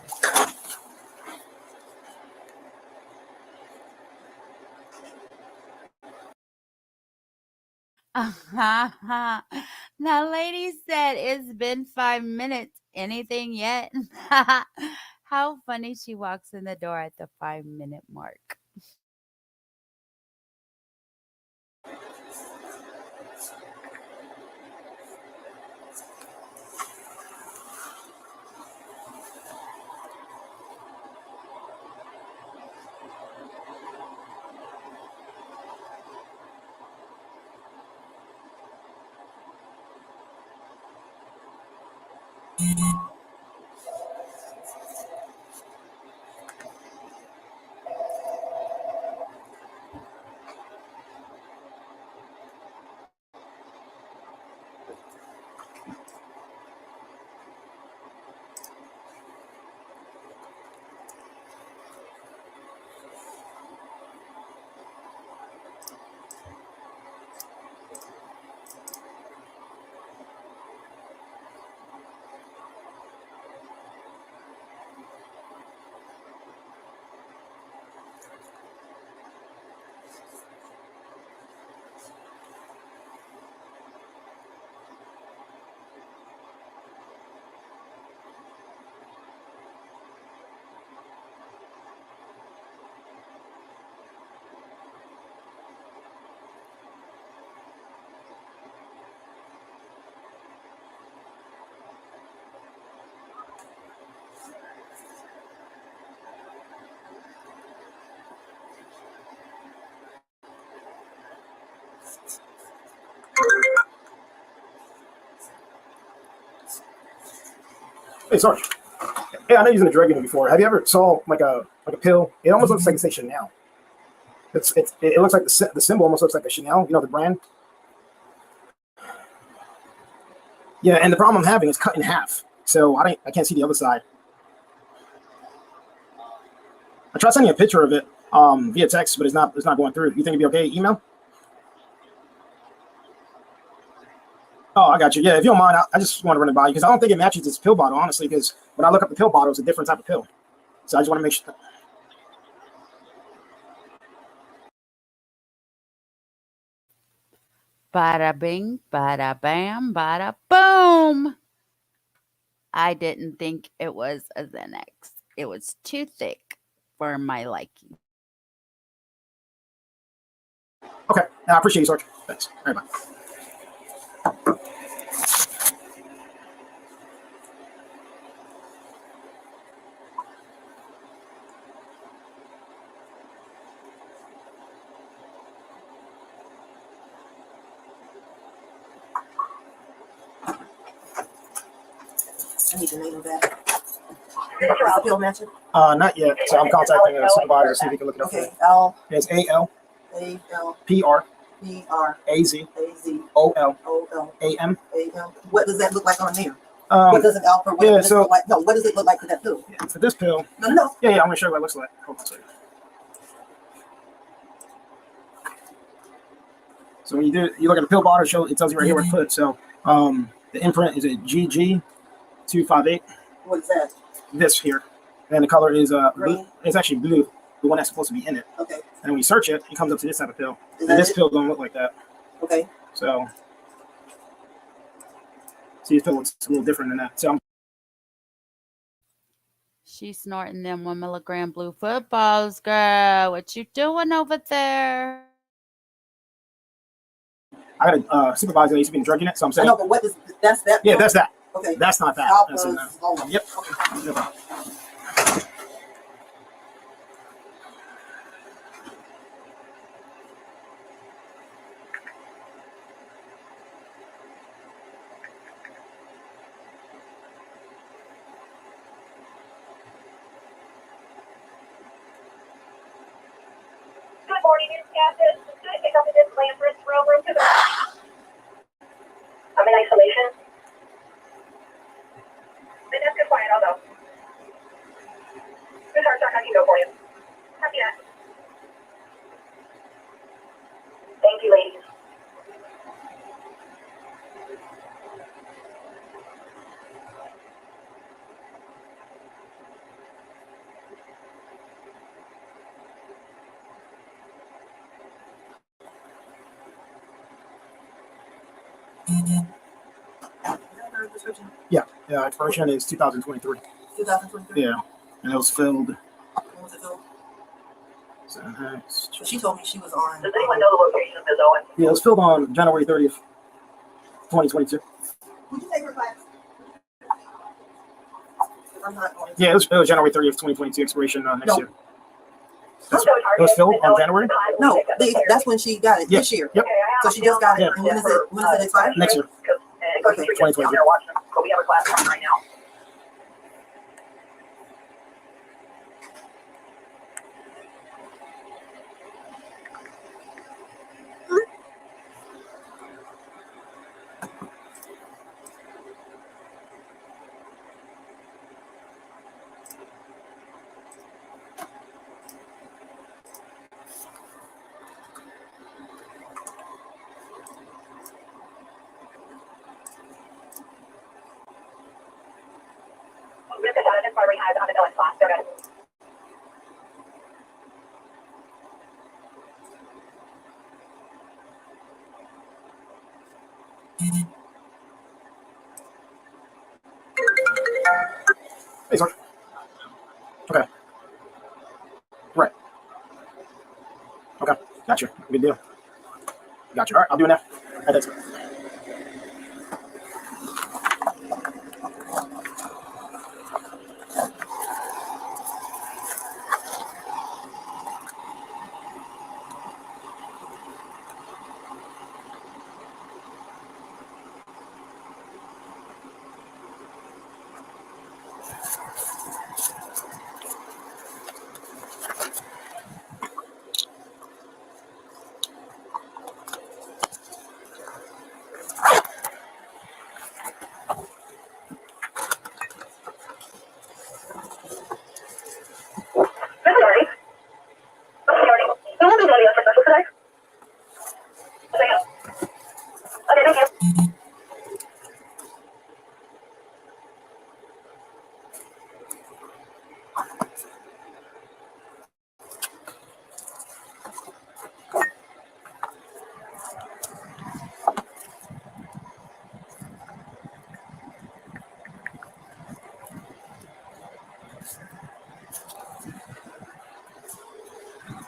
That lady said it's been 5 minutes. Anything yet? How funny she walks in the door at the 5-minute mark. Hey, sorry. Hey, I know you've using a drug unit before. Have you ever saw like a pill? It almost looks like it's Chanel. It looks like the symbol almost looks like a Chanel. You know the brand. Yeah, and the problem I'm having is cut in half, so I can't see the other side. I tried sending a picture of it via text, but it's not going through. You think it'd be okay? Email? Oh, I got you. Yeah, if you don't mind, I just want to run it by you because I don't think it matches this pill bottle, honestly. Because when I look up the pill bottle, it's a different type of pill. So I just want to make sure. Bada bing, bada bam, bada boom. I didn't think it was a Xanax. It was too thick for my liking. Okay, I appreciate you, Sarge. Thanks. All right, bye. I need the name of that. Is the pill matching? Not yet. So I'm contacting a supervisor to see if he can look it up. Okay, L It's AL A L PR P R AZ A Z OL O L AM. A M. What does that look like on there? What does an alpha? What yeah, does it look like? No, what does it look like for that pill? For this pill, No. yeah, I'm gonna show you what it looks like. Hold on a second. So when you look at the pill bottle, it tells you right here where to put. So the imprint is a GG258. What is that? This here, and the color is blue. Green. It's actually blue, the one that's supposed to be in it. Okay. And when you search it, it comes up to this type of pill. Is And that this it? pill don't look like that. Okay. So see, this pill looks a little different than that. So She's snorting them 1 milligram blue footballs, girl. What you doing over there? I got a supervisor that's been drugging it, so I'm I saying. know, but what is that's that? Yeah, pill? that's that. Okay. That's not that. Alpha. That's in that. Oh, Yep. okay. No problem. Good morning, newscasters. Could I pick up in this Lambert's room to the... I'm in isolation. The desk is quiet, I'll go. Miss Hartsock, I can go for you. Happy that. Thank you, ladies. Yeah. Yeah. Expiration is 2023. 2023. Yeah. And it was filled. When was it filled? So She told me she was on. Does anyone know the location of Ms. Owen? yeah, it was filled on January 30th, 2022. Would you take her class? I'm not going. Yeah, it was January 30th, 2022 expiration next No. year. It was filled on January? No, that's when she got it Yep. this year. Yep. So she just got it. Yeah. And when is it expire? Next year. Okay. 2023. I'm there watching them, but we have a class on right now. Mr. Jonathan Farley has on the Ellen class. They're good. Hey, sorry. Okay. Right. Okay. Gotcha. Good deal. Gotcha. All right, I'll do it now. All right, that's good.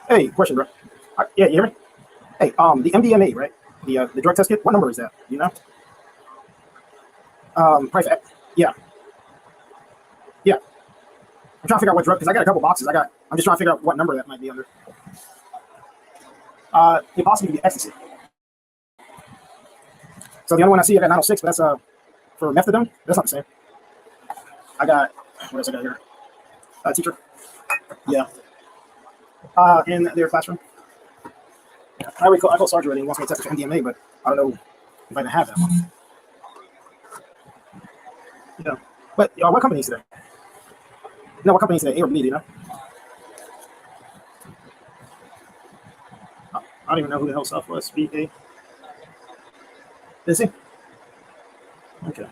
Hey, question, bro. Yeah, you hear me? Hey, the MDMA, right? The drug test kit. What number is that? Do you know? Price. Yeah, yeah. I'm trying to figure out what drug because I got a couple boxes. I'm just trying to figure out what number that might be under. It possibly could be ecstasy. So the other one I see, I got 906, but that's for methadone. That's not the same. I got what else I got here? Teacher. Yeah. In their classroom. I call Sergeant already. He wants me to test for MDMA, but I don't know if I can have that one. Yeah. But what company is today? No, what company is today? A or B, do you know? I don't even know who the hell Southwest B A. Is he? Okay.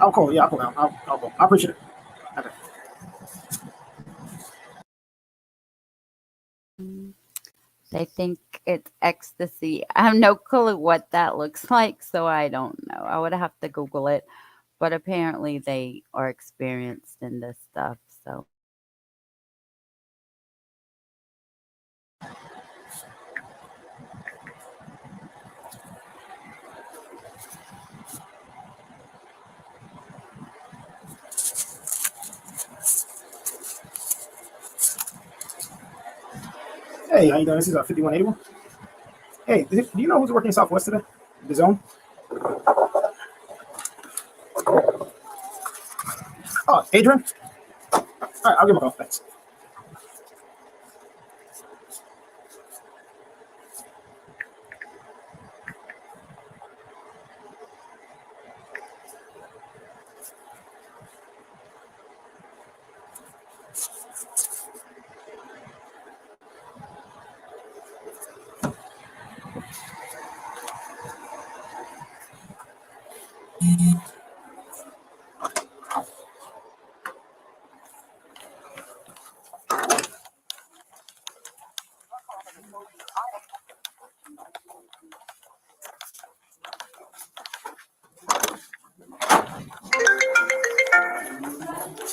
I'll call. Yeah, I'll call now. I'll call. I appreciate it. Okay. They think it's ecstasy. I have no clue what that looks like, so I don't know. I would have to Google it. But apparently they are experienced in this stuff, so. Hey, how you doing? This is 5181. Hey, do you know who's working in Southwest today? The zone? Oh, Adrian? All right, I'll give him a call. Thanks.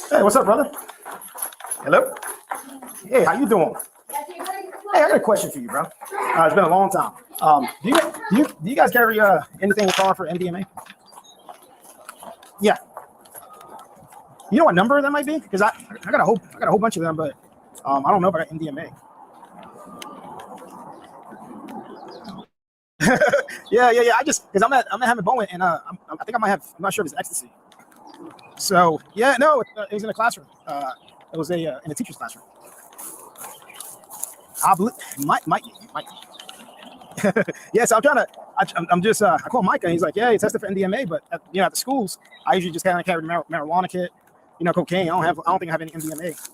Hey, what's up, brother? Hello? Hey, how you doing? Hey, I got a question for you, bro. It's been a long time. Do you guys carry anything in car for MDMA? Yeah. You know what number that might be? Because I got a whole bunch of them, but I don't know if I got MDMA. yeah. I just because I'm at Hammond Bowen, and I think I might have. I'm not sure if it's ecstasy. So yeah, no, it was in a classroom. It was in a teacher's classroom. I believe might. Yeah, so I'm trying to. I'm just. I call Mike and he's like, yeah, he tested for MDMA, but at the schools, I usually just kind of carry the marijuana kit, cocaine. I don't think I have any MDMA.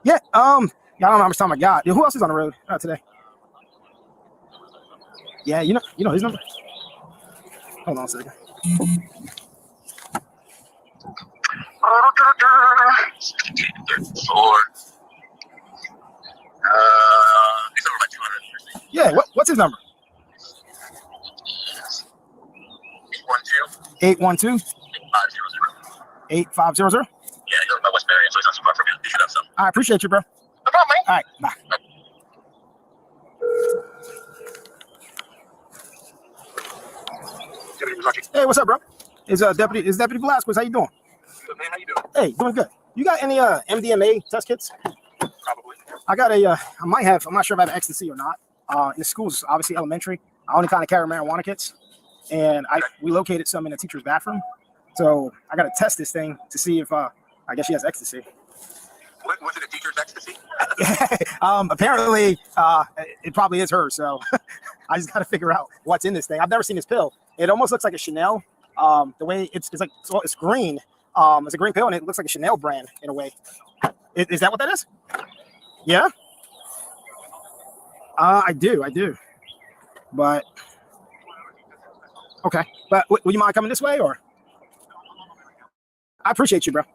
Yeah. I don't know how much time I got. Who else is on the road today? Yeah, you know his number. Hold on a second. Yeah, what's his number? 812 8500. Yeah, you're my West Marion, so it's not so far from you. You should have some. I appreciate you, bro. No problem, mate. All right, bye. Hey, what's up, bro? It's Deputy Velasquez. How you doing? Good, man. How you doing? Hey, doing good. You got any MDMA test kits? Probably. I got I might have. I'm not sure if I have ecstasy or not. In the schools, obviously elementary, I only kind of carry marijuana kits, and we located some in the teacher's bathroom. So I got to test this thing to see if I guess she has ecstasy. What was it? A teacher's ecstasy? Apparently, it probably is hers. So I just got to figure out what's in this thing. I've never seen this pill. It almost looks like a Chanel. The way it's green. It's a green pill, and it looks like a Chanel brand in a way. Is that what that is? Yeah. I do. But Okay, but would you mind coming this way, or? I appreciate you, bro. All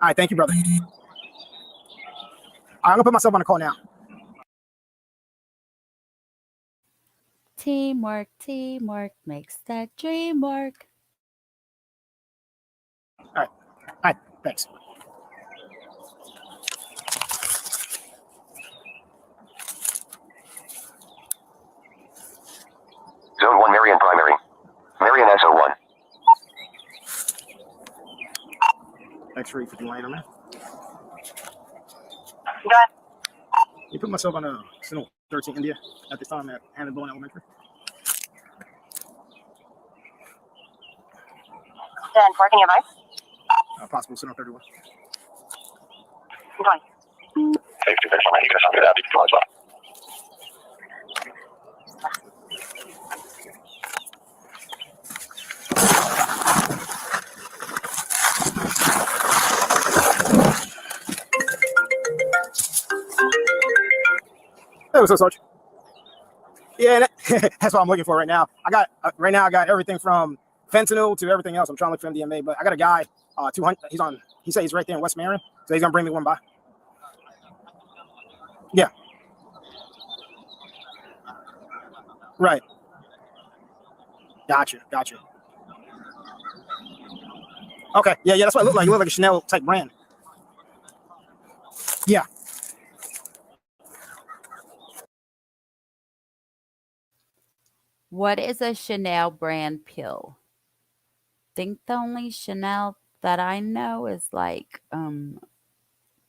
right, thank you, brother. All right, I'm gonna put myself on the call now. Teamwork, teamwork makes that dream work. All right, thanks. Zone 1 Marion Primary. Marion XO 1. X-ray 59 on that. Go ahead. You put myself on a Signal 13 India at this time at Hannibal Elementary. 10-4, can you advise? Possible Signal 31. 20. Safety fix on that. You can assign that. You can as well. Hey, what's up, Sarge? Yeah, that's what I'm looking for right now. I got everything from fentanyl to everything else. I'm trying to look for MDMA, but I got a guy, 200. He said he's right there in West Marion, so he's gonna bring me one by. Yeah. Right. Gotcha. Okay. Yeah, that's what it looked like. It looked like a Chanel type brand. Yeah. What is a Chanel brand pill? Think the only Chanel that I know is like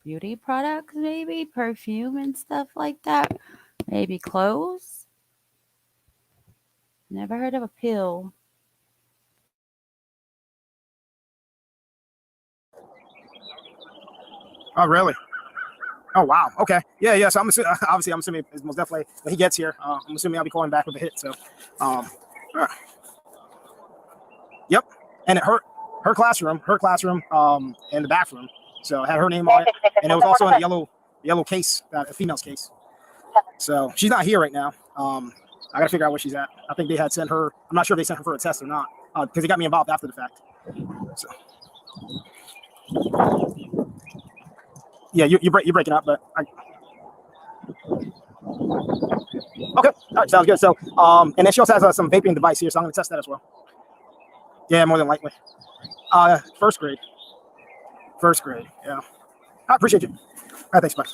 beauty products, maybe perfume and stuff like that. Maybe clothes. Never heard of a pill. Oh, really? Oh, wow. Okay. Yeah. So I'm assuming it's most definitely when he gets here. I'm assuming I'll be calling back with a hit. So, yep. And her classroom, in the bathroom. So it had her name on it, and it was also in a yellow case, a female's case. So she's not here right now. I gotta figure out where she's at. I think they had sent her. I'm not sure if they sent her for a test or not, because they got me involved after the fact. So. Yeah, you're breaking up, but okay. All right, sounds good. So, and then she also has some vaping device here, so I'm gonna test that as well. Yeah, more than likely. First grade. Yeah. I appreciate you. All right, thanks, bye.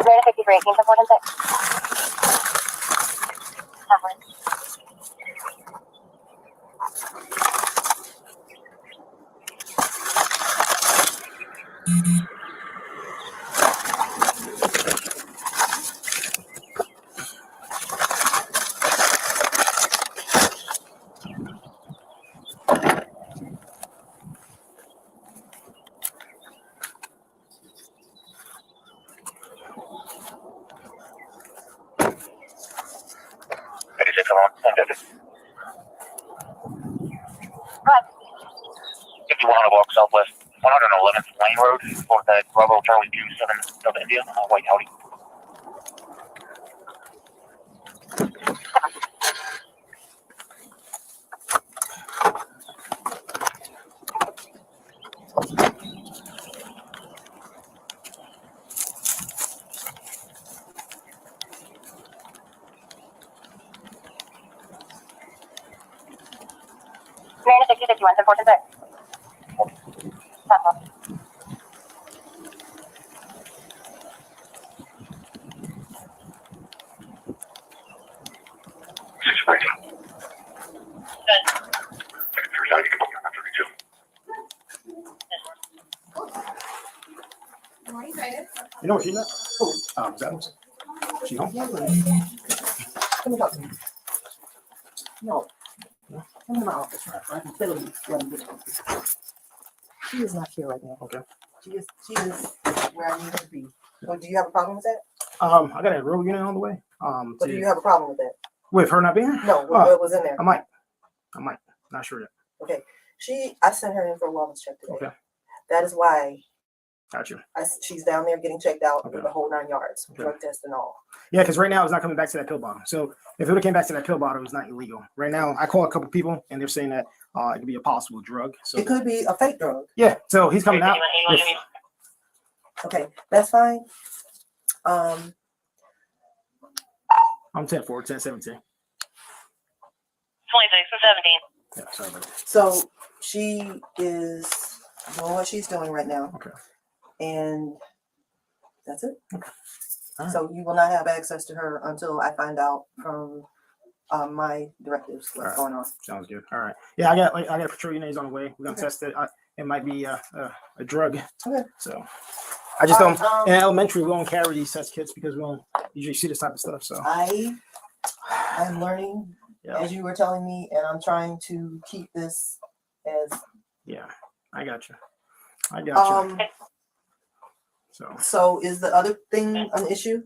Grade 53, 18 to 46. Southwest 111th Lane Road for the Bravo Charlie 27 Delta India, White Howdy. You know where she's at? Is that she home? Come talk to me. No. Come in my office, right? I can tell you what I'm doing. She is not here right now. Okay. She is where I need her to be. So do you have a problem with that? I got a real unit on the way. But do you have a problem with that? With her not being here? No, what was in there? I might. Not sure yet. Okay. I sent her in for a wellness check today. Okay. That is why Gotcha. she's down there getting checked out Okay. with the whole 9 yards, Okay. drug test and all. Yeah, because right now it's not coming back to that pill bottle. So if it would have came back to that pill bottle, it's not illegal. Right now, I called a couple people and they're saying that it could be a possible drug. So It could be a fake drug. yeah, so he's coming out. with- Okay, that's fine. I'm 10-4, 10-17. 26 and 17. Yeah, sorry about that. So she is doing what she's doing right now. Okay. And that's it. Alright. So you will not have access to her until I find out from my directives what's Alright. going on. Sounds good. All right. Yeah, I got Petrolina's on the way. We're gonna test it. It might be a drug. Okay. So I just don't. Alright, In elementary, we don't carry these test kits because we don't usually see this type of stuff. So I'm learning yeah, as you were telling me, and I'm trying to keep this as yeah, I got you. I got you. So is the other thing an issue?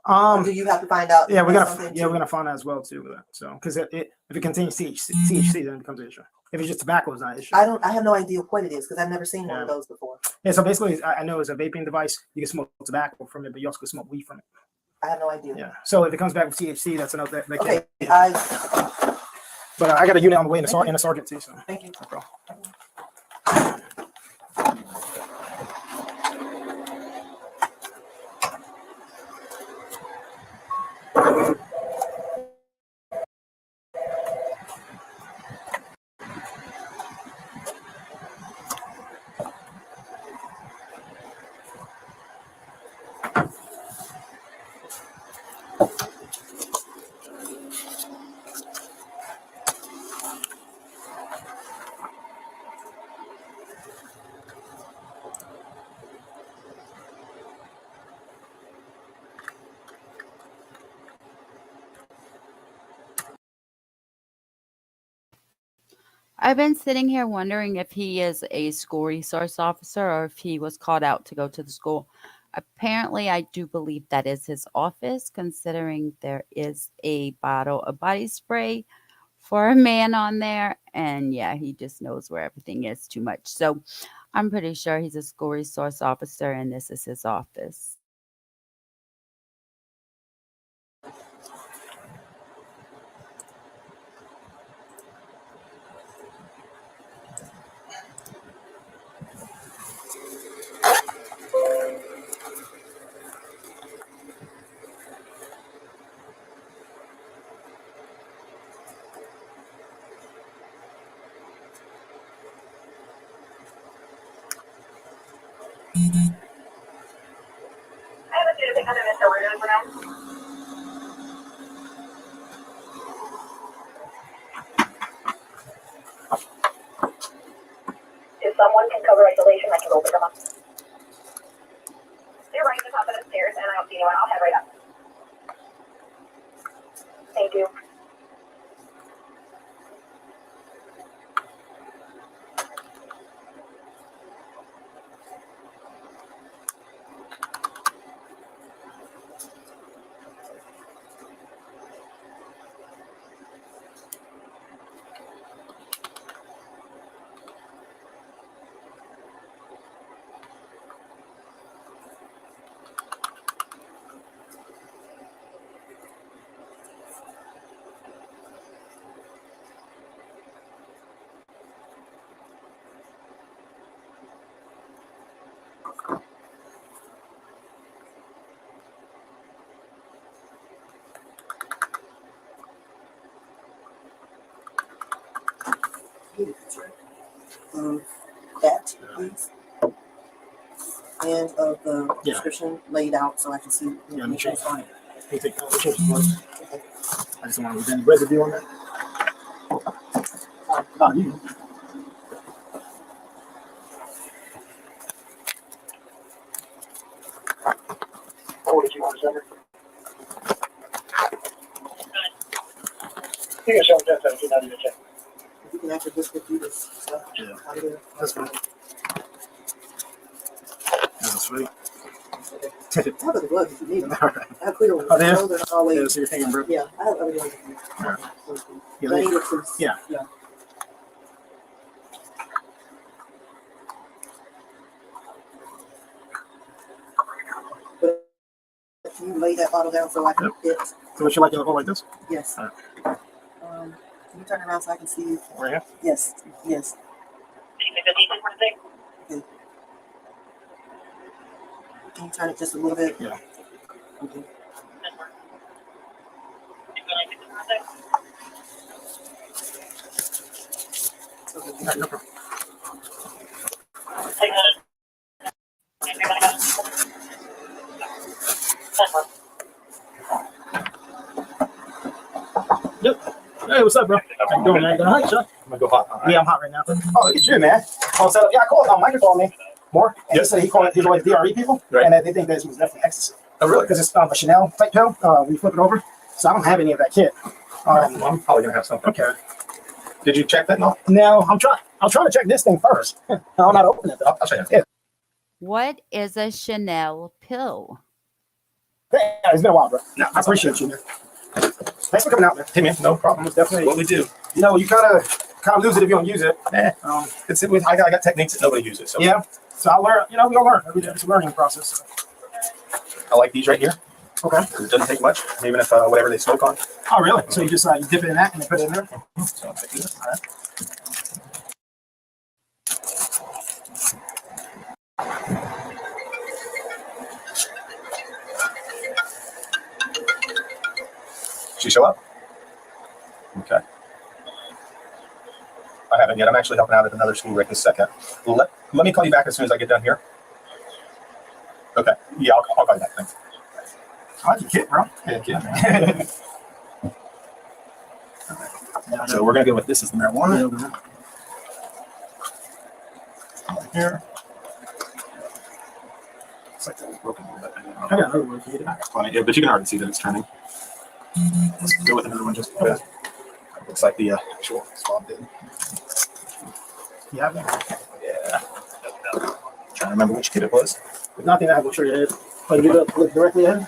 Or do you have to find out? Yeah, if we're that's gonna something yeah we're too? gonna find out as well too with that. So because if it contains THC, then it becomes an issue. If it's just tobacco, it's not an issue. I have no idea what it is because I've never seen one of those before. Yeah. So basically, I know it's a vaping device. You can smoke tobacco from it, but you also can smoke weed from it. I have no idea. Yeah. So if it comes back with THC, that's enough. That Okay, can, but I got a unit on the way in a sergeant too. So thank you. no problem. I've been sitting here wondering if he is a school resource officer or if he was called out to go to the school. Apparently, I do believe that is his office, considering there is a bottle of body spray for a man on there. And yeah, he just knows where everything is too much. So I'm pretty sure he's a school resource officer and this is his office. I have a student pick up in Mr. Weirdo for now. If someone can cover isolation, I can go pick them up. They're right at the top of the stairs, and I don't see anyone. I'll head right up. Thank you. That, please. And of the description laid out so I can see. Yeah, make sure. what's on it. You take change the one. I just don't want to leave any residue on that. Oh, you. What did you want to send her? You can show them that 17, not even check. You can actually just do this stuff. Yeah. Out of there. That's fine. That's sweet. I have other gloves if you need them. All right. I have clear ones. Oh, there? Those are always. Yeah, so you're thinking, bro. Yeah, I have other ones. All right. Yeah, But I they- need it to- yeah. Yeah. that bottle down so I can get. So would you like it to hold like this? Yes. All Can you turn around so I can see? Right here? Yes. Yes. Okay. Can you turn it just a little bit? Yeah. Okay. All right, no problem. Yep. Hey, what's up, bro? How you doing, man? Good. Hi, Chuck. I'm gonna go hot. Yeah, I'm hot right now. Oh, look at you, man. All set up. Yeah, I called. Mike called me more. And he said he called it. He's always DRE people, Right. and that they think that it was definitely ecstasy Oh, really? because it's a Chanel type pill. We flip it over, so I don't have any of that kit. Well, I'm probably gonna have something. Okay. Did you check that? No. Now I'm trying. I'm trying to check this thing first. I don't know how to open it though. I'll check it. Yeah. What is a Chanel pill? Yeah, it's been a while, bro. No, I appreciate you, man. Thanks for coming out, man. Hey, man, no problem. It's definitely. What we do. You know, you kind of lose it if you don't use it. I got techniques that nobody uses. So Yeah. So I learn. You know, we all learn every day. It's a learning process. I like these right here. Okay. It doesn't take much, even if whatever they smoke on. Oh, really? So you just you dip it in that and then put it in there. So I'll take this. All right. She show up? Okay. I haven't yet. I'm actually helping out at another school right this second. Let me call you back as soon as I get done here. Okay. Yeah, I'll call you back. Thanks. I like your kit, bro. Heck yeah. So we're gonna go with this as the marijuana. Right here. It's like that broken a little bit. I got another one for you. I got plenty. Yeah, but you can already see that it's turning. Let's go with another one just because. Looks like the actual swab did. Yeah, man. Yeah. Trying to remember which kid it was. If nothing, I will show your head. Oh, you look directly ahead.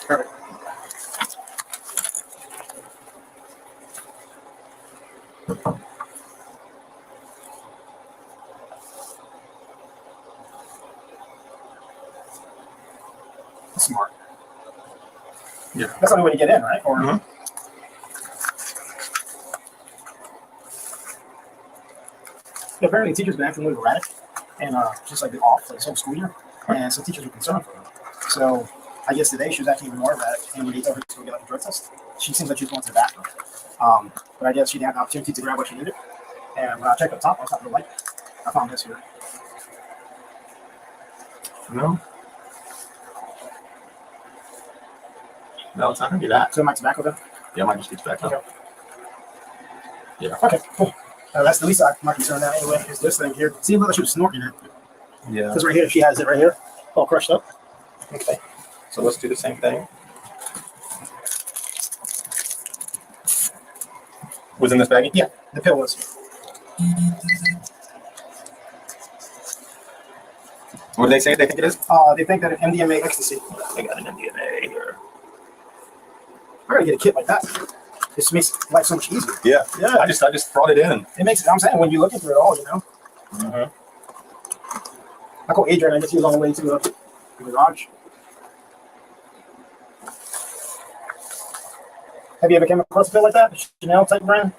Perfect. Smart. Yeah. That's the only way to get in, right? Or Mhm. Yeah, apparently teachers been acting a little erratic and just like off like some school year, and some teachers were concerned for them. So I guess today she was acting even more erratic, and when they told her to go get like a drug test, she seems like she was going to the bathroom. But I guess she didn't have the opportunity to grab what she needed. And when I checked up top, I was not really light. I found this here. No. No, it's not gonna be that. So my tobacco then? Yeah, I might just get back Okay. up. Yeah. Okay, cool. That's the least my concern now anyway, is this thing here. See, look like she was snorting it. Yeah. Because right here, she has it right here, all crushed up. Okay. So let's do the same thing. Was in this baggie? Yeah, the pill was. What did they say they think it is? They think that an MDMA ecstasy. They got an MDMA here. I gotta get a kit like that. This makes life so much easier. Yeah. Yeah. I just brought it in. It makes it, I'm saying, when you're looking through it all, you know. Mm-hmm. I call Adrian, I guess he was on the way to the garage. Have you ever come across a pill like that? A Chanel type brand?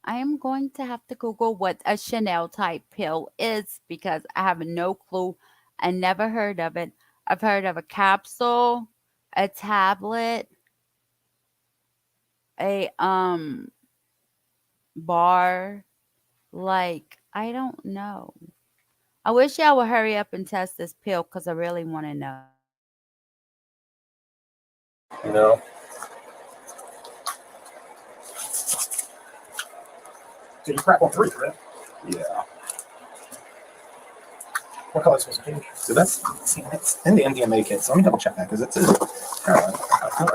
I am going to have to Google what a Chanel type pill is because I have no clue. I never heard of it. I've heard of a capsule, a tablet, a bar. Like, I don't know. I wish y'all would hurry up and test this pill because I really want to know. No. So you crack on 3, correct? Yeah. What color is supposed to be? So that's in the MDMA kit. So let me double check that because it's apparently I feel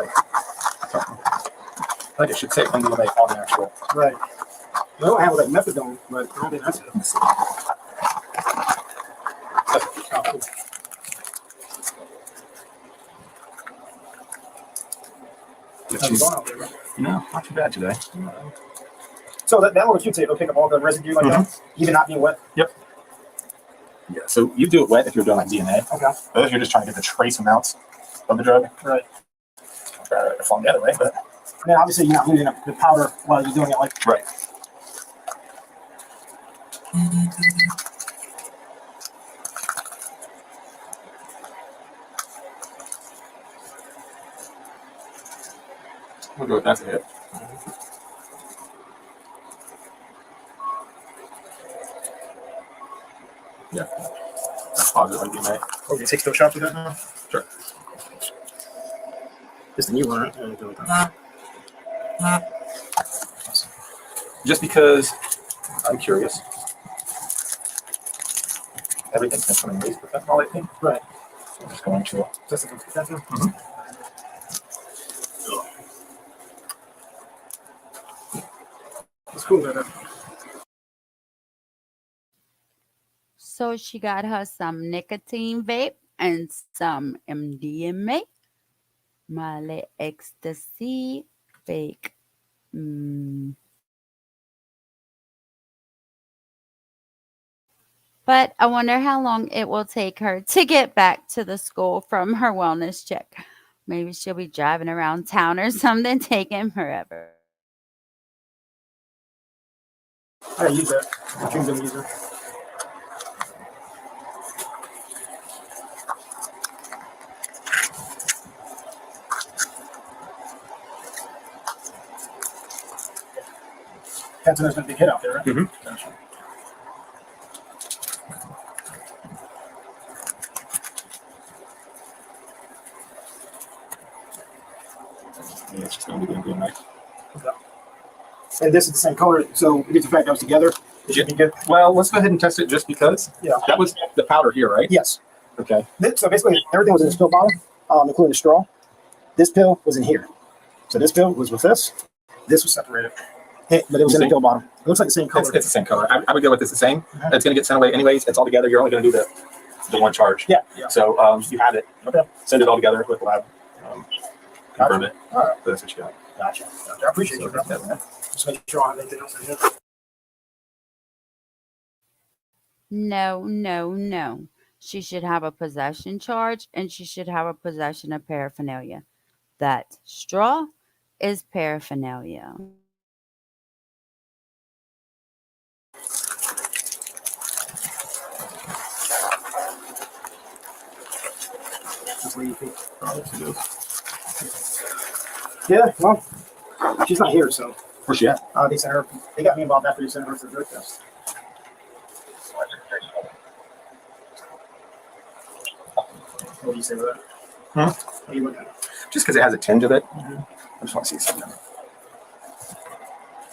like it should say MDMA on the actual. Right. They don't have like methadone, but I don't think that's it. Oh, cool. How's it going out there, bro? No, not too bad today. So that little Q-tip will pick up all the residue like that, even not being wet. Yep. Yeah. So you do it wet if you're doing like DNA. Okay. But if you're just trying to get the trace amounts of the drug, Right. to fall the other way. But I mean, obviously, you're not losing the powder while you're doing it. Like, right. We'll go with that's a hit. Yeah. That's positive on DNA. okay, take those shots with that now. Sure. Just the new one, right? Yeah, go with that. Just because I'm curious. Everything's been coming laced with fentanyl lately. Right. So I'm just going to. Just the fentanyl. It's cool that. So she got her some nicotine vape and some MDMA, Molly ecstasy, fake. But I wonder how long it will take her to get back to the school from her wellness check. Maybe she'll be driving around town or something, taking forever. I use that. I think I'm using. Fentonyl's been a big hit out there, right? Mm-hmm. Gotcha. Yeah, it's just going to be good night. Okay. And this is the same color, so we get the fact those together. It should be good. Well, let's go ahead and test it just because. Yeah. That was the powder here, right? Yes. Okay. So basically, everything was in this pill bottle, including the straw. This pill was in here. So this pill was with this. This was separated. But it was in the pill bottle. It looks like the same color. It's the same color. I would go with this the same. It's going to get sent away anyways. It's all together. You're only going to do the one charge. Yeah. Yeah. So you have it. Okay. Send it all together with the lab. Confirm it. All right. That's what you got. Gotcha. I appreciate you, bro. Just make sure I have anything else in here. No. She should have a possession charge and she should have a possession of paraphernalia. That straw is paraphernalia. That's where you think. Yeah, well, she's not here, so. Where's she at? They sent her. They got me involved after they sent her for the drug test. What do you say with that? Huh? What are you looking at? Just because it has a tinge of it. Mm-hmm. I just want to see something.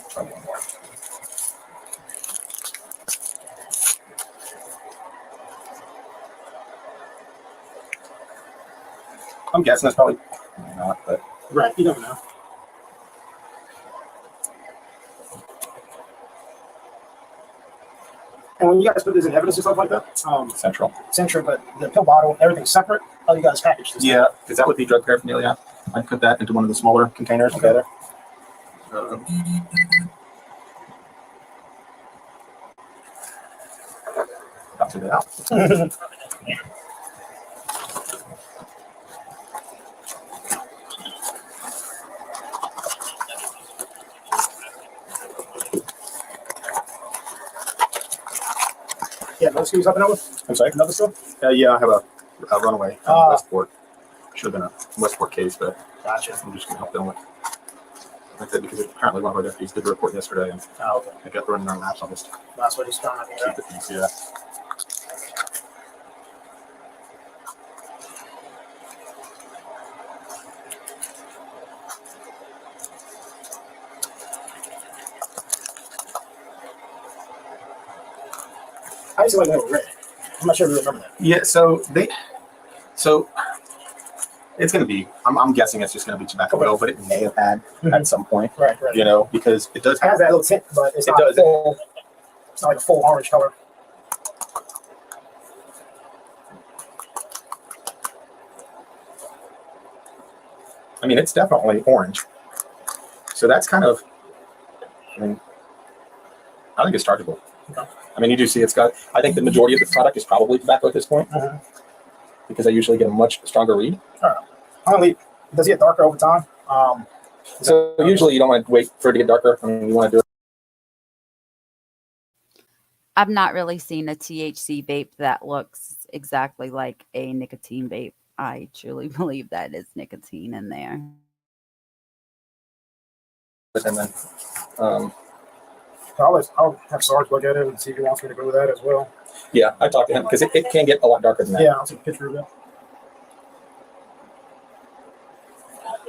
Try one more. I'm guessing that's probably not, but Right, you never know. And when you guys put this in evidence and stuff like that, central. but the pill bottle, everything's separate. How you guys package this? Yeah, because that would be drug paraphernalia. I put that into one of the smaller containers together. Got to that out. Yeah, no skis up and over. I'm sorry? Another still? Yeah, I have a runaway from Westport. Should have been a Westport case, but Gotcha. I'm just going to help them with. Like I said, because apparently one of our deputies did a report yesterday, and Okay. I kept running our laps on this. That's what he's trying to Keep the piece, yeah. I used to like that red. I'm not sure if you remember that. Yeah, so it's going to be, I'm guessing it's just going to be tobacco oil, but it may have had at some point, Right. you know, because it does It has that little tint, but it's not does. full. It's not like a full orange color. I mean, it's definitely orange. So that's kind of, I mean, I think it's chargeable. Okay. I mean, you do see it's got, I think the majority of the product is probably tobacco at this point because I usually get a much stronger read. Only does it get darker over time? So usually you don't want to wait for it to get darker. I mean, you want to do it. I've not really seen a THC vape that looks exactly like a nicotine vape. I truly believe that is nicotine in there. And then, I'll have Sarge look at it and see if he wants me to go with that as well. yeah, I talked to him because it can get a lot darker than that. Yeah, I'll take a picture of it.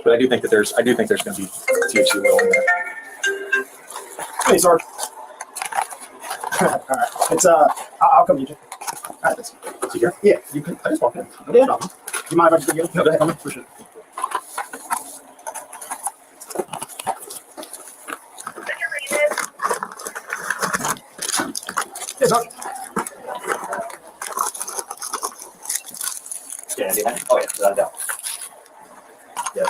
But I do think there's going to be THC oil in there. Hey, Sarge. All right. It's I'll come get you. All right, let's see here. Yeah, you can. I just walk in. No problem. You mind if I just get you? No, go ahead. Come in. For sure. Hey, Sarge. Yeah, oh yeah, without a doubt. Yeah.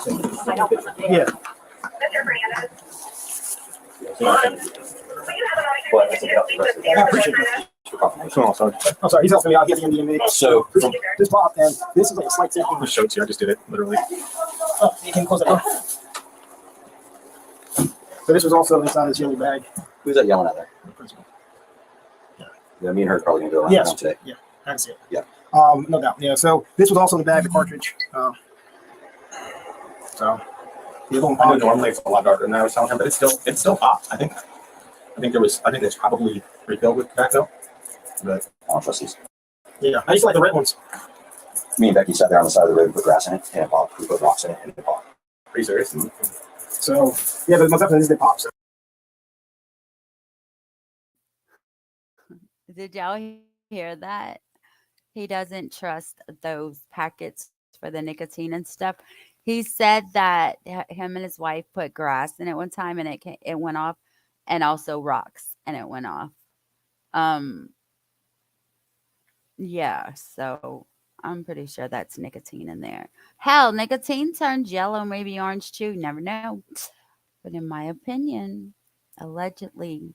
Well, I think that's the rest of I appreciate it. Oh, sorry. I'm sorry. He's helping me out. He has the MDMA. So This pop, and this is like a slight sample. the shows here, I just did it literally. Oh, you can close that door. So this was also inside this yellow bag. Who's that yelling at there? Yeah, me and her are probably gonna go around Yes. town today. Yeah, I can see it. Yeah. No doubt. Yeah. So this was also in the bag, the cartridge. So the other one. I know normally it's a lot darker than I was telling him, but it's still hot. I think it's probably refilled with tobacco. But I don't trust these. Yeah, I used to like the red ones. Me and Becky sat there on the side of the road and put grass in it, and it popped. We put rocks in it, and it popped. pretty serious. So yeah, but most definitely this did pop. So. Did y'all hear that? He doesn't trust those packets for the nicotine and stuff. He said that him and his wife put grass in it one time and it went off, and also rocks and it went off. Yeah, so I'm pretty sure that's nicotine in there. Hell, nicotine turns yellow, maybe orange too. Never know. But in my opinion, allegedly,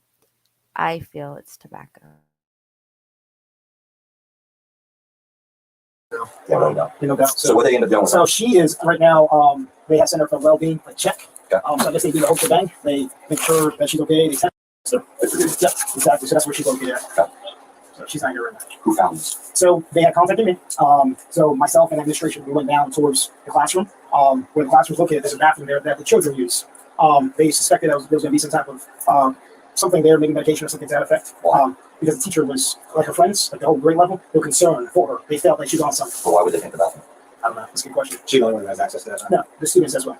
I feel it's tobacco. Yeah, no doubt. No doubt. So what they end up doing with So her? she is right now. They have Center for Wellbeing, a check. Okay. So I guess they do the whole shebang. They make sure that she's okay. They test her. Yep, exactly. So that's where she's located at. Okay. So she's not here right now. Who found this? So they had contacted me. So myself and administration, we went down towards the classroom. Where the classroom's located, there's a bathroom there that the children use. They suspected there was going to be some type of something there, maybe medication or something to that effect. Because the teacher was like her friends, like the whole grade level, they were concerned for her. They felt like she was on something. But why would they think about them? I don't know. That's a good question. She's the only one who has access to that. No, the students as well.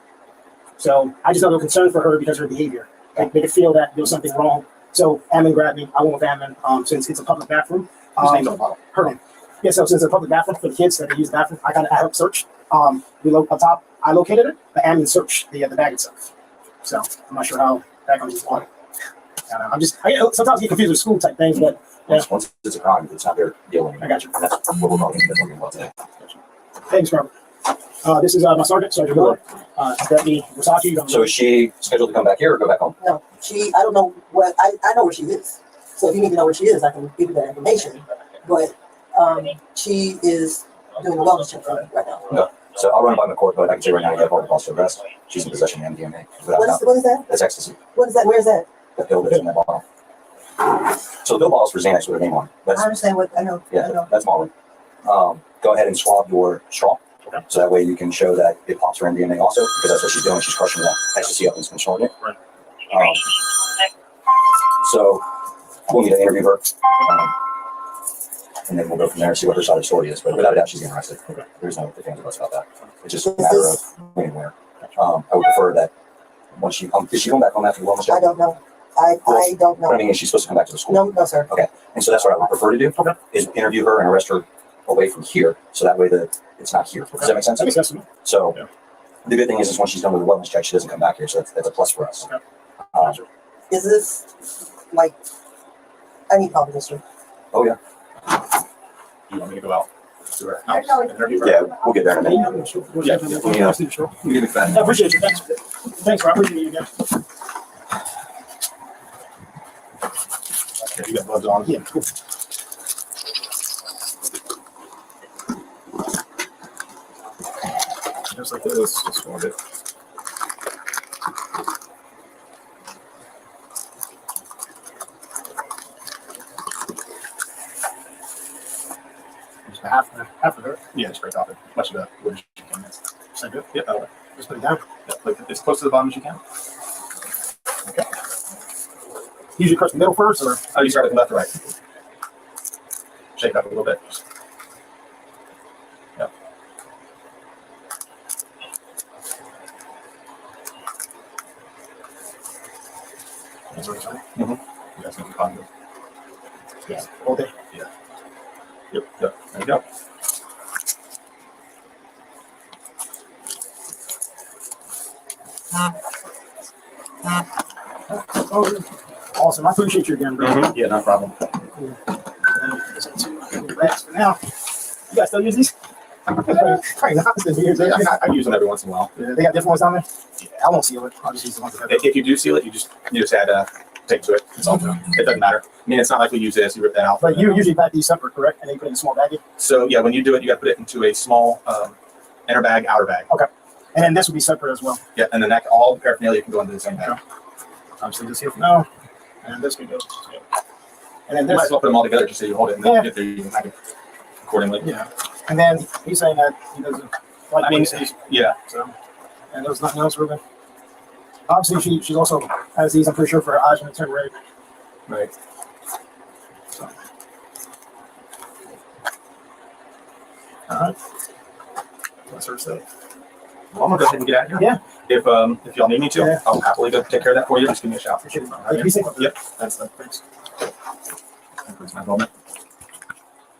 So I just know they're concerned for her because of her behavior. Like, they could feel that there was something wrong. So Ammon grabbed me. I went with Ammon since it's a public bathroom. Whose name's on the bottle? Her name. Yeah, so since it's a public bathroom for the kids that they use the bathroom, I helped search. Up top, I located it, but Ammon searched the bag itself. So I'm not sure how that comes into play. I sometimes I get confused with school type things, but Once it's a crime, it's not their deal anymore. I got you. And that's what we're talking about today. Thanks, Robert. This is my sergeant, Sergeant Miller. Deputy Versace. So is she scheduled to come back here or go back home? No, I don't know what, I know where she is. So if you need to know where she is, I can give you that information. But she is doing a wellness check right now. No. So I'll run it by McCourt, but I can say right now, you have all the cause to arrest. She's in possession of MDMA. What is that? That's ecstasy. What is that? Where is that? The pill that's in that bottle. So the pill bottle's for Xanax with her name on it. I understand what, I know. Yeah, that's Molly. Go ahead and swab your straw. Okay. So that way you can show that it pops her MDMA also, because that's what she's doing. She's crushing that ecstasy up and controlling it. Right. So we'll need to interview her. And then we'll go from there and see what her side of the story is. But without a doubt, she's getting arrested. Okay. There's no ifs, ands, or buts about that. It's just a matter of anywhere. I would prefer that once she is she going back home after the wellness check? I don't know. I don't know. But I mean, is she supposed to come back to the school? No, sir. Okay. And so that's what I would prefer to do, is interview her and arrest her away from here, so that way it's not here. Does that make sense? That makes sense to me. So Yeah. the good thing is once she's done with the wellness check, she doesn't come back here, so that's a plus for us. Okay. Is this like, I need confidential. Oh yeah. You want me to go out to her I house know. and interview her? Yeah, we'll get there in a minute. Yeah. You give me that. I appreciate you. Thanks, Rob. I appreciate you guys. If you got gloves on. Yeah, cool. Just like this. Just hold it. Just half of it. Yeah, just break off it. Much of the wood as you can. Is that good? Yep, that'll work. Just put it down. Yep, like as close to the bottom as you can. Okay. Usually crush the middle first, or Oh, you start with left or right. Shake it up a little bit. Yep. that's what I'm saying. Mm-hmm. That's gonna be positive. Yeah, all day. Yeah. Yep. Yep. There you go. Oh, awesome. I appreciate you again, bro. Yeah, no problem. Rats for now. You guys still use these? Probably not. I use them every once in a while. Yeah, they got different ones down there. Yeah, I won't seal it. I'll just use the ones that have If you do seal it, you just add tape to it. It's all done. It doesn't matter. I mean, it's not like we use this. You rip that out. But you usually pack these separate, correct? And then you put it in a small baggie. So yeah, when you do it, you got to put it into a small inner bag, outer bag. Okay. And then this will be separate as well. Yeah, and then that all the paraphernalia can go into the same bag. Obviously, this here for now, and this can go. And then You might this. as well put them all together just so you hold it and then get there, you can pack it accordingly. Yeah. And then he's saying that he doesn't like I mean, these. yeah. So, and there's nothing else, Ruben. Obviously, she also has these. I'm pretty sure for her eyes when they turn red. Right. So. All right. That's her stuff. Well, I'm gonna go ahead and get out of here. Yeah. If y'all need me to, Yeah. I'll happily go take care of that for you. Just give me a shout. Appreciate it. Be safe up there. Yep. That's the thanks. That concludes my involvement.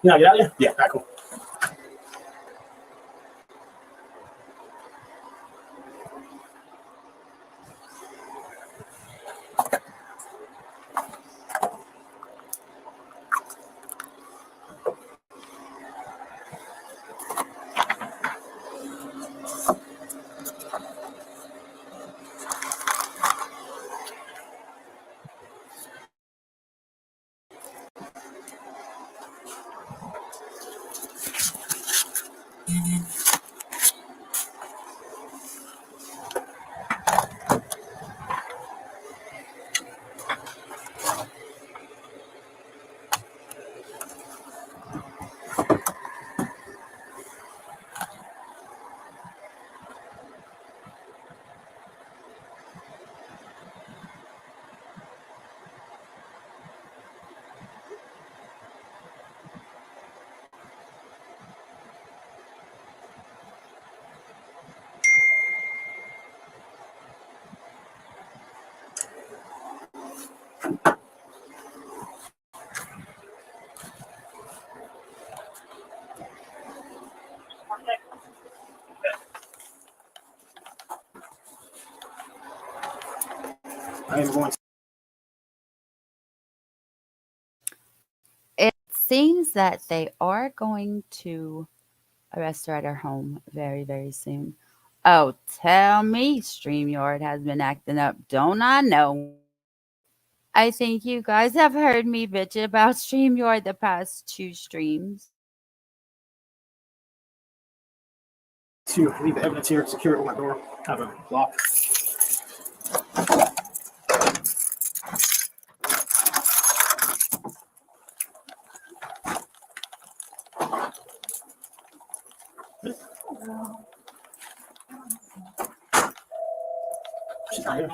You know, get out of here? Yeah. All right, cool. I am going. It seems that they are going to arrest her at her home very, very soon. Oh, tell me, StreamYard has been acting up. Don't I know? I think you guys have heard me bitch about StreamYard the past 2 streams. To leave the evidence here, secure it with my door. Have a lock. She's not here.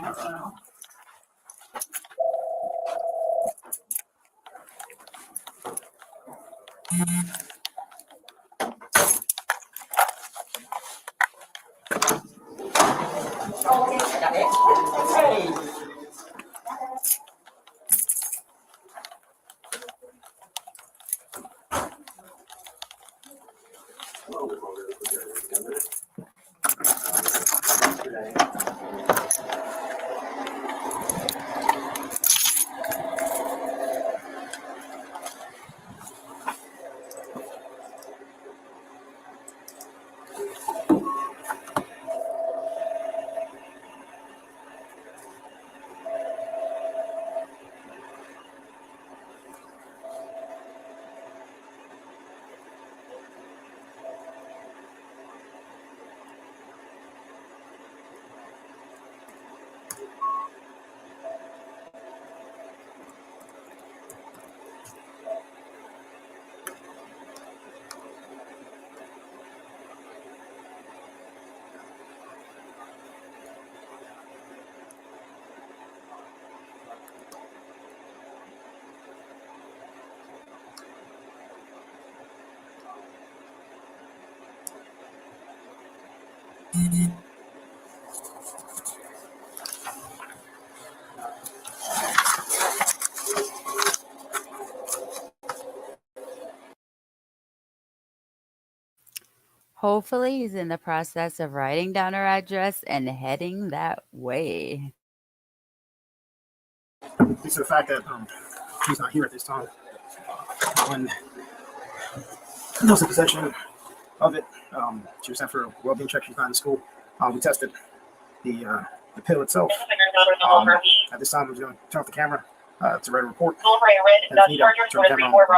Hopefully, he's in the process of writing down her address and heading that way. Due to the fact that he's not here at this time, when he was in possession of it, she was sent for a well-being check. She's not in school. We tested the pill itself. At this time, I'm just going to turn off the camera to write a report. And if you need to turn the camera on.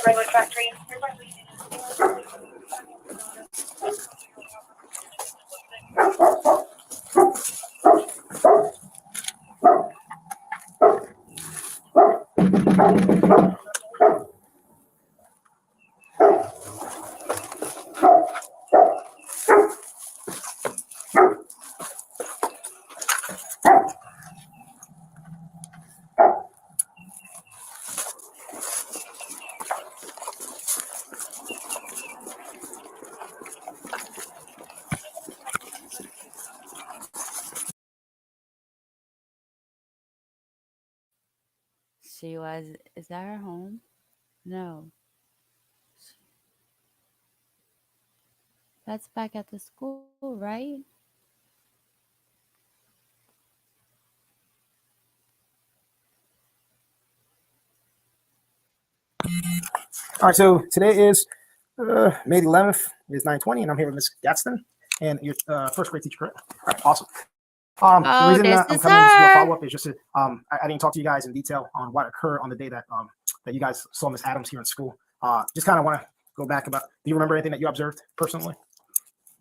Regular track train. She was, is that her home? No. That's back at the school, right? All right, so today is May the 11th. It is 9:20, and I'm here with Miss Gadsden, and your first grade teacher, correct? All right, awesome. The reason that I'm coming to do a follow-up is just to, I didn't talk to you guys in detail on what occurred on the day that that you guys saw Miss Adams here in school. Just kind of want to go back about, do you remember anything that you observed personally?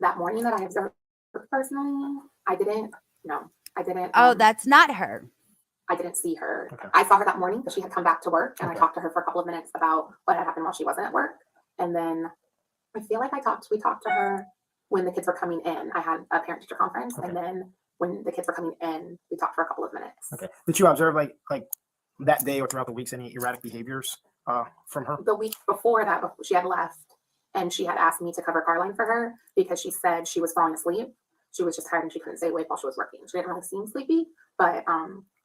That morning that I observed personally, I didn't. Oh, that's not her. I didn't see her. Okay. I saw her that morning because she had come back to work, and Okay. I talked to her for a couple of minutes about what had happened while she wasn't at work. And then I feel like we talked to her when the kids were coming in. I had a parent teacher conference, Okay. and then when the kids were coming in, we talked for a couple of minutes. Okay. Did you observe like that day or throughout the weeks any erratic behaviors from her? The week before that, she had left, and she had asked me to cover Carline for her because she said she was falling asleep. She was just tired and she couldn't stay awake while she was working. She didn't really seem sleepy, but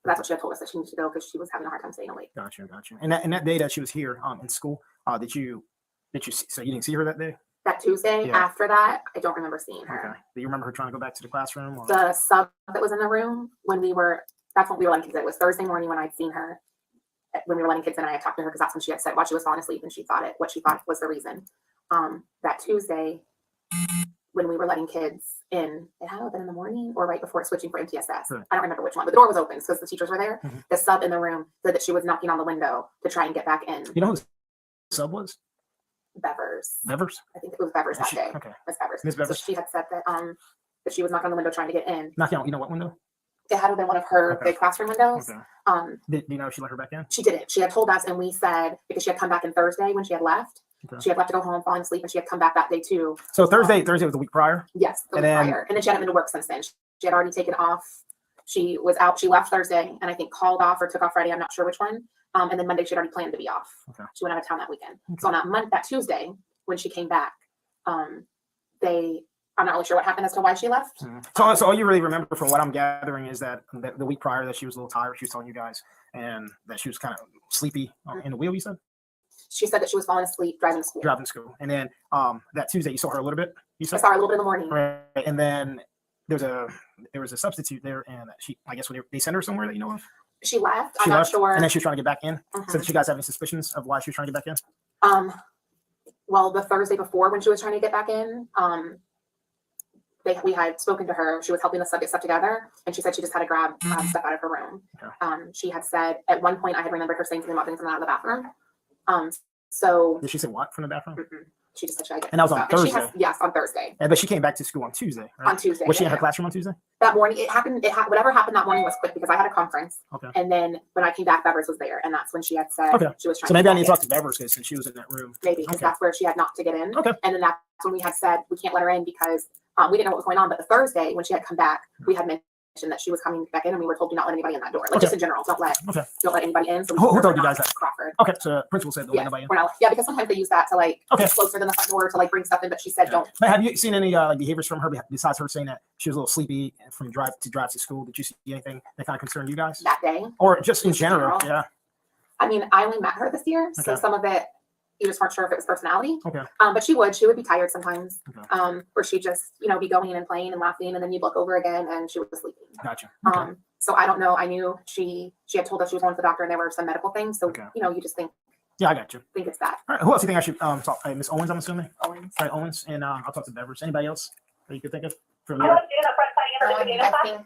that's what she had told us, that she needed to go because she was having a hard time staying awake. Gotcha. And that day that she was here in school, did you see, so you didn't see her that day? That Tuesday Yeah. after that, I don't remember seeing her. Okay. Do you remember her trying to go back to the classroom? Or? The sub that was in the room that's when we were letting kids in. It was Thursday morning when I'd seen her, when we were letting kids in, and I had talked to her because that's when she had said while she was falling asleep, and what she thought was the reason. That Tuesday when we were letting kids in, it had to have been in the morning or right before switching for MTSS. Right. I don't remember which one, but the door was open because the teachers were there. Mhm. The sub in the room said that she was knocking on the window to try and get back in. You know who the sub was? Bevers. Bevers? I think it was Bevers that day. Okay. Miss Bevers. Miss Bevers. So she had said that she was knocking on the window trying to get in. Knocking on, you know what window? It had to have been one of her Okay. big classroom windows. Okay. Do you know if she let her back in? She didn't. She had told us, and we said, because she had come back on Thursday when she had left. Okay. She had left to go home, falling asleep, and she had come back that day too. So Thursday was the week prior? Yes, the And week then- prior. And then she hadn't been to work since then. She had already taken off. She was out. She left Thursday, and I think called off or took off Friday. I'm not sure which one. And then Monday she had already planned to be off. Okay. She went out of town that weekend. So on that Tuesday when she came back, I'm not really sure what happened as to why she left. Mhm. So all you really remember from what I'm gathering is that the week prior that she was a little tired, she was telling you guys, and that she was kind of sleepy in the wheel, you said? She said that she was falling asleep driving to school. Driving to school. And then that Tuesday you saw her a little bit, you I said? saw her a little bit in the morning. Right. And then there was a substitute there, and I guess when they sent her somewhere that you know of? She left. She I'm left, not sure. and then she was trying to get back in. Mhm. So did you guys have any suspicions of why she was trying to get back in? Well, the Thursday before when she was trying to get back in, we had spoken to her. She was helping us get stuff together, and she said she just had to grab stuff out of her room. Okay. She had said at one point I had remembered her saying something about getting something out of the bathroom. So Did she say what from the bathroom? she just said she had to get And that was on stuff. And Thursday? yes, on Thursday. But she came back to school on Tuesday, right? On Tuesday. Was she in her yeah. classroom on Tuesday? That morning, it happened. Whatever happened that morning was quick because I had a conference. Okay. And then when I came back, Bevers was there, and that's when she had said Okay. she was trying. So maybe I need to get talk to Bevers because since she was in that room. maybe because Okay. that's where she had knocked to get in. Okay. And then that's when we had said we can't let her in because we didn't know what was going on. But the Thursday when she had come back, we had mentioned that she was coming back in, and we were told do not let anybody in that door. Like Okay. just in general, don't let anybody in. So we Who told her told you not guys to that? Crawford. Okay, so the principal said don't let Yeah, nobody in. we're not, yeah, because sometimes they use that to like Okay. it's closer than the front door to like bring stuff in. But she said don't. But have you seen any like behaviors from her besides her saying that she was a little sleepy from drive to school? Did you see anything that kind of concerned you guys? That day. Or just in general? Yeah. I mean, I only met her this year, so Okay. some of it you just weren't sure if it was personality. Okay. But she would be tired sometimes. Okay. Where she'd just, be going and playing and laughing, and then you'd look over again and she was sleeping. Gotcha. So I don't know. I knew she had told us she was going to the doctor and there were some medical things. So, Okay. you just think Yeah, I got you. it's that. All right. Who else do you think I should talk? Miss Owens, I'm assuming. Owens. All right, Owens, and I'll talk to Bevers. Anybody else that you could think of from I your? was doing a front side in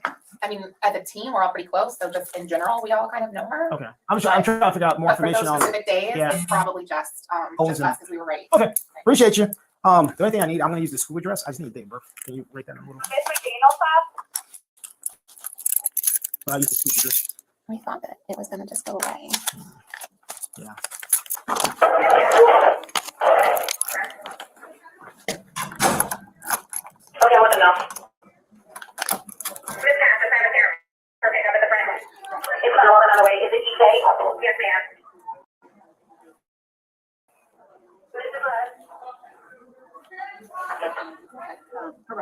the I mean, as a team, we're all pretty close. So just in general, we all kind of know her. Okay. I'm trying to figure out more But for those information on. specific days, Yeah. it's probably just Owens just us because we were right. Okay. Appreciate you. The only thing I need, I'm gonna use the school address. I just need a date of birth. Can you write that in a little? Miss McDaniel class? I use the school address. We thought that it was going to just go away. Yeah. Okay, I want to know. Miss Cass, is that a parent? Okay, I'm at the front. It's not on the way. Is it EK? Yes, ma'am.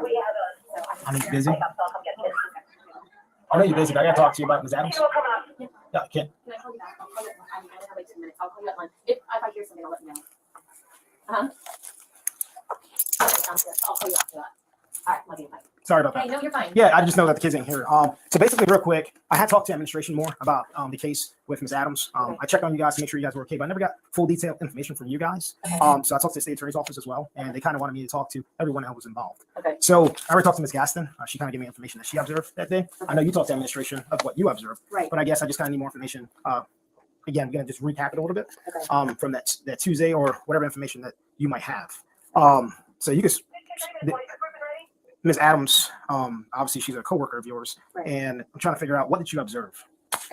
We have a. I know you're busy. I know you're busy, but I gotta talk to you about Ms. Adams. Coming up. Yeah, I can. Can I call you back? I'll call you. I mean, I have like 10 minutes. I'll call you at lunch. If I hear something, I'll let you know. Okay, sounds good. I'll call you after that. All right, love you. Bye. Sorry about Hey, that. no, you're fine. Yeah, I just know that the kids ain't here. So basically, real quick, I had talked to administration more about the case with Ms. Adams. I checked on you guys to make sure you guys were okay, but I never got full detailed information from you guys. So I talked to the state attorney's office as well, and they kind of wanted me to talk to everyone that was involved. Okay. So I already talked to Ms. Gaston. She kind of gave me information that she observed that day. I know you talked to administration of what you observed, Right. but I guess I just kind of need more information. Again, I'm gonna just recap it a little bit Okay. from that Tuesday or whatever information that you might have. So you just. Ms. Adams, obviously she's a coworker of yours, Right. and I'm trying to figure out what did you observe,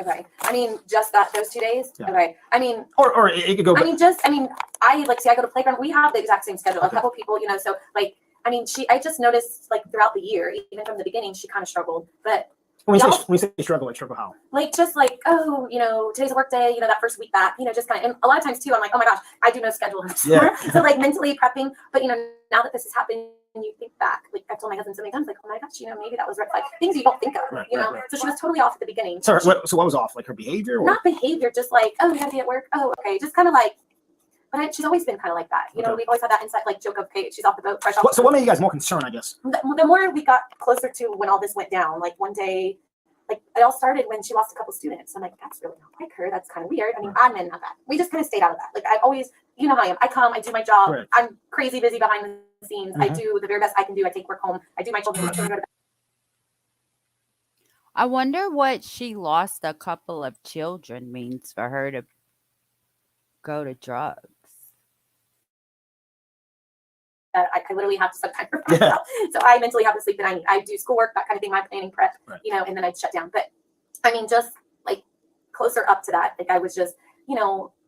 Okay. I mean, just those 2 days. Yeah. Okay. I mean, or it could go. I mean, I go to playground. We have the exact same schedule. Okay. A couple people, so like, I mean, I just noticed like throughout the year, even from the beginning, she kind of struggled. But when you y'all- say struggle, like struggle how? like, just like, oh, today's a work day, that first week back, just kind of, and a lot of times too, I'm like, oh my gosh, I do no schedule. Yeah. So like mentally prepping, but now that this has happened, you think back, like I've told my husband so many times, like, oh my gosh, maybe that was red flag. Things you don't think of, Right, you know? right. So she was totally off at the beginning. So She- what was off? Like her behavior, or not behavior, just like, oh, you gotta be at work. Oh, okay. Just kind of like, but she's always been kind of like that. Okay. We've always had that inside like joke of, okay, she's off the boat, fresh off. so what made you guys more concerned? I guess. The more we got closer to when all this went down, like one day, like it all started when she lost a couple students. I'm like, that's really not like her. That's kind of weird. I mean, admin, not that. We just kind of stayed out of that. Like I always, how I am. I come, I do my job. Right. I'm crazy busy behind the scenes. I Mhm. do the very best I can do. I take work home. I do my children. Go to bed. I wonder what she lost a couple of children means for her to go to drugs. I literally have to set time for Yeah. myself. So I mentally have the sleep that I need. I do schoolwork, that kind of thing, my planning prep, Right. and then I'd shut down. But I mean, just like closer up to that, like I was just,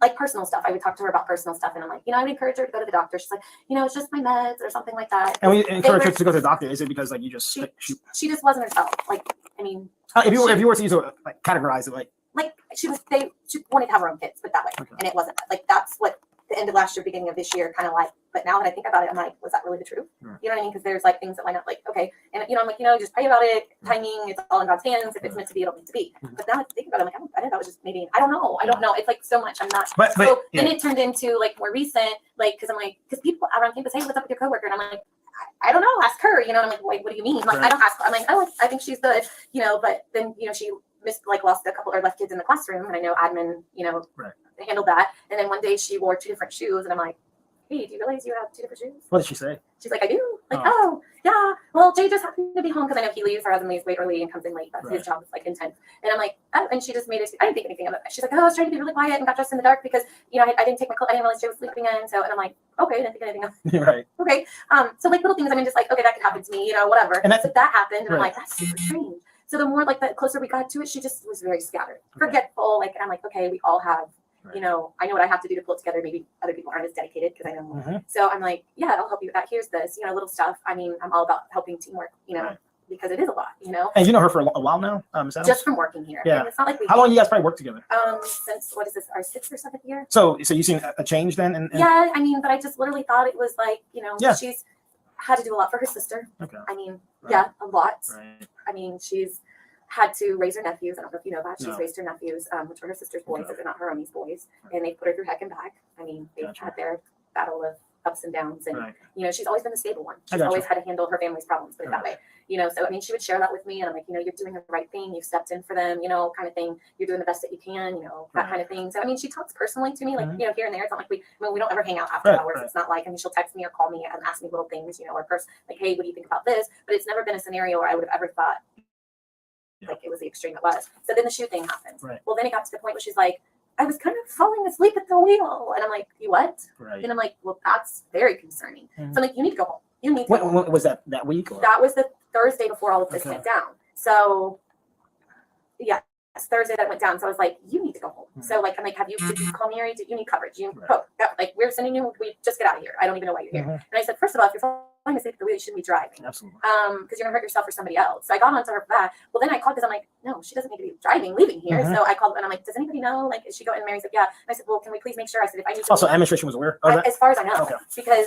like personal stuff. I would talk to her about personal stuff, and I'm like, I would encourage her to go to the doctor. She's like, it's just my meds or something like that. And when you They encourage were- her to go to the doctor, is it because like you just she just wasn't herself. Like, I mean, if you were to use it, like categorize it, like she wanted to have her own kids, put it that way. Okay. And it wasn't like, that's what the end of last year, beginning of this year, kind of like, but now that I think about it, I'm like, was that really the truth? Right. You know what I mean? Because there's like things that line up, like, okay. And I'm like, just pray about it. Timing, it's all in God's hands. If it's meant to be, it'll meant to be. Mhm. But now that I think about it, I'm like, I think that was just maybe, I don't know. It's like so much. I'm not. But So then yeah. it turned into like more recent, like, because I'm like, because people around campus, hey, what's up with your coworker? And I'm like, I don't know, ask her, and I'm like, wait, what do you mean? Like, Right. I don't ask her. I'm like, oh, I think she's good, but then, she lost a couple or left kids in the classroom, and I know admin, Right. handled that. And then one day she wore 2 different shoes, and I'm like, hey, do you realize you have 2 different shoes? What did she say? She's like, I do. Like, oh, yeah, well, Jay just happened to be home because I know he leaves. Her husband leaves way early and comes in late. That's his job. It's like intense. And I'm like, oh, and she just made it. I didn't think anything of it. She's like, oh, I was trying to be really quiet and got dressed in the dark because, you know, I didn't take my clothes. I didn't realize Jay was sleeping in. So, and I'm like, okay, I didn't think anything of it. Right. Okay. So like little things, I mean, just like, okay, that could happen to me, you know, whatever. And So that happened. And I'm right. like, that's super strange. So the more like the closer we got to it, she just was very scattered, forgetful. Like, and I'm like, okay, we all have, you know, I know what I have to do to pull it together. Maybe other people aren't as dedicated because I know more. So I'm like, yeah, I'll help you with that. Here's this, you know, little stuff. I mean, I'm all about helping teamwork, you know, because it is a lot, you know. And you know her for a while now, Ms. Adams? Just from working here. Yeah. And it's not like we. How long you guys probably worked together? Since what is this, our 6th or 7th year? So you seen a change then? Yeah, I mean, but I just literally thought it was like, you know, she's had to do a lot for her sister. Okay. I mean, yeah, a lot. Right. I mean, she's had to raise her nephews. I don't know if you know that. She's No. raised her nephews, which were her sister's boys, Okay. but they're not her own boys. And they put her through heck and back. I mean, they've Gotcha. had their battle of ups and downs. And, Right. you know, she's always been the stable one. I She's gotcha. always had to handle her family's problems, put it that Right. way. You know, so, I mean, she would share that with me. And I'm like, you know, you're doing the right thing. You've stepped in for them, you know, kind of thing. You're doing the best that you can, you know, that Right. kind of thing. So, I mean, she talks personally to me, like, Mhm. you know, here and there. It's not like we don't ever hang out after Right, hours. right. It's not like, I mean, she'll text me or call me and ask me little things, you know, or like, hey, what do you think about this? But it's never been a scenario where I would have ever thought, like it was the extreme it was. So then the shoe thing happened. Right. Well, then it got to the point where she's like, I was kind of falling asleep at the wheel. And I'm like, you what? Right. And I'm like, well, that's very concerning. Mhm. So I'm like, you need to go home. You need to go home. When was that week? Or? That was the Thursday before all of this Okay. went down. So yeah, it's Thursday that went down. So I was like, you need to go home. So like, I'm like, did you call me or you need coverage? You Right. like we're sending you, we just get out of here. I don't even know why you're here. Mhm. And I said, first of all, if you're falling asleep at the wheel, you shouldn't be driving. Absolutely. Because you're gonna hurt yourself or somebody else. So I got onto her for that. Well, then I called because I'm like, no, she doesn't need to be driving, leaving here. Mhm. So I called and I'm like, does anybody know? Like, is she going? And Mary said, yeah. And I said, well, can we please make sure? I said, if I need to. Also, administration was aware of that? As far as I know, Okay. because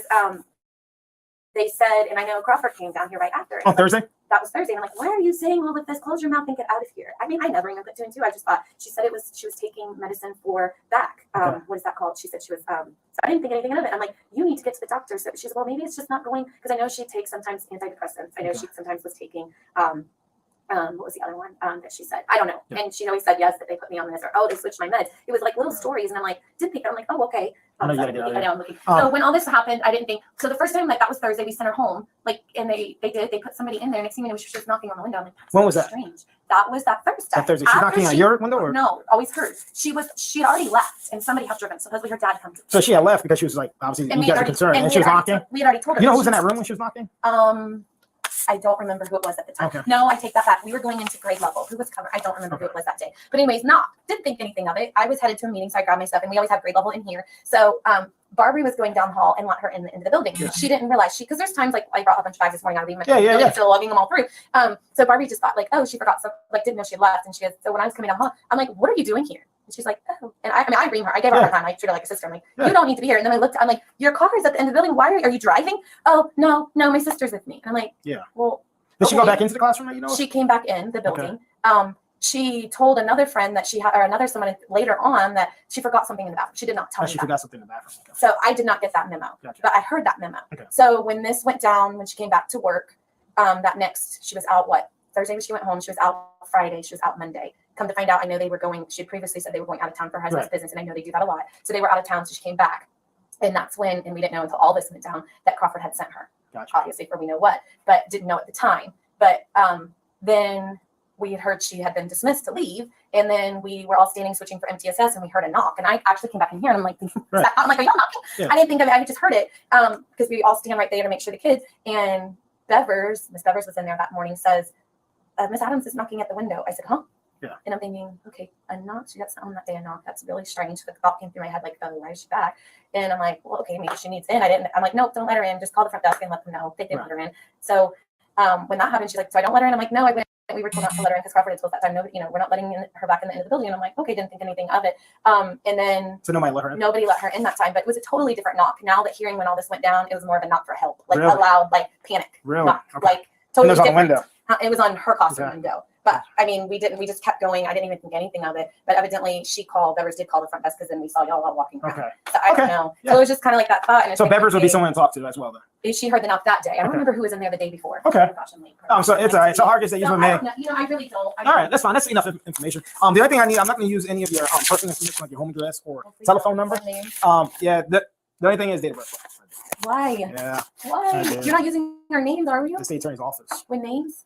they said, and I know Crawford came down here right after. And On he's like, Thursday? that was Thursday. And I'm like, why are you saying all of this? Close your mouth and get out of here. I mean, I never even put 2 and 2. I just thought she said she was taking medicine for back. Okay. What is that called? She said she was, so I didn't think anything of it. I'm like, you need to get to the doctor. So she's, well, maybe it's just not going, because I know she takes sometimes antidepressants. I know she sometimes was taking, what was the other one that she said? I don't know. Yeah. And she always said yes, that they put me on this, or oh, they switched my meds. It was like little stories, and I'm like, didn't think. I'm like, oh, okay. I know you Sorry, gotta get out of I here. know I'm looking. Um, So when all this happened, I didn't think. So the first time, like that was Thursday, we sent her home. Like, and they put somebody in there. Next thing you know, she was knocking on the window. I'm like, that's When was so that? strange. That was that Thursday. That Thursday. She's After knocking on your window, or no? Always hers. She had already left, and somebody had driven. Supposedly her dad come to. so she had left because she was like, obviously, And you guys are concerned, and she was knocking. We had already told her. You know that who was in she that room when she was knocking? I don't remember who it was at the time. Okay. No, I take that back. We were going into grade level. Who was covered? I don't remember who it was that day. But anyways, didn't think anything of it. I was headed to a meeting, so I grabbed my stuff, and we always have grade level in here. So Barbie was going down the hall and let her into the building. Yeah. She didn't realize because there's times like I brought a bunch of bags this morning. I was leaving my Yeah, building, yeah. still lugging them all through. So Barbie just thought like, oh, she forgot some, like didn't know she had left, and she goes. So when I was coming down the hall, I'm like, what are you doing here? And she's like, oh, and I mean, I bring her. I gave her a hard time. I treat her like a sister. I'm like, Yeah. you don't need to be here. And then I looked. I'm like, your car is at the end of the building. Why are you driving? Oh, no, my sister's with me. And I'm like, Yeah. well. Did she go okay. back into the classroom? That you know? She came back in the Okay. building. She told another friend that she had, or another someone later on that she forgot something in the bathroom. She did not tell Oh, me she that. forgot something in the bathroom. Okay. So I did not get that memo, Gotcha. but I heard that memo. Okay. So when this went down, when she came back to work, she was out, Thursday when she went home, she was out Friday, she was out Monday. Come to find out, I know they were going, she had previously said they were going out of town for her husband's Right. business, and I know they do that a lot. So they were out of town, so she came back. And that's when, and we didn't know until all this went down, that Crawford had sent her, Gotcha. obviously for we know what, but didn't know at the time. But then we had heard she had been dismissed to leave, and then we were all standing switching for MTSS, and we heard a knock, and I actually came back in here, and I'm like, Right. I'm like, are y'all knocking? Yeah. I didn't think of it. I just heard it because we all stand right there to make sure the kids. And Miss Bevers was in there that morning. Says, Miss Adams is knocking at the window. I said, huh? Yeah. And I'm thinking, okay, a knock. She got something that day. A knock. That's really strange. The thought came through my head, like, oh, why is she back? And I'm like, well, okay, maybe she needs in. I'm like, nope, don't let her in. Just call the front desk and let them know they didn't let her in. So when that happened, she's like, so I don't let her in. I'm like, no, I went. We were told not to let her in because Crawford had told us that time. No, we're not letting her back in the end of the building. And I'm like, okay, didn't think anything of it. And then So nobody let her in? nobody let her in that time, but it was a totally different knock. Now that hearing when all this went down, it was more of a knock for help, like Really? a loud, like panic Really? knock, Okay. like And it totally was on the different. window. It was on her classroom Okay. window. But I mean, we just kept going. I didn't even think anything of it. But evidently, Bevers did call the front desk because then we saw y'all all walking around. Okay. So I Okay. don't know. Yeah. So it was just kind of like that thought. And it's So like, Bevers would be okay, someone to talk to as well, then. she heard the knock that day. I don't Okay. remember who was in there the day before. Okay. Oh, gosh, I'm late. So it's all right. So hard as they use So with I me. don't know. I really don't. All right, that's fine. That's enough information. The only thing I need, I'm not going to use any of your personal information, like your home address or telephone number. Yeah, the only thing is date of birth. Why? Yeah, Why? I did. You're not using our names, are you? the state attorney's office. With names?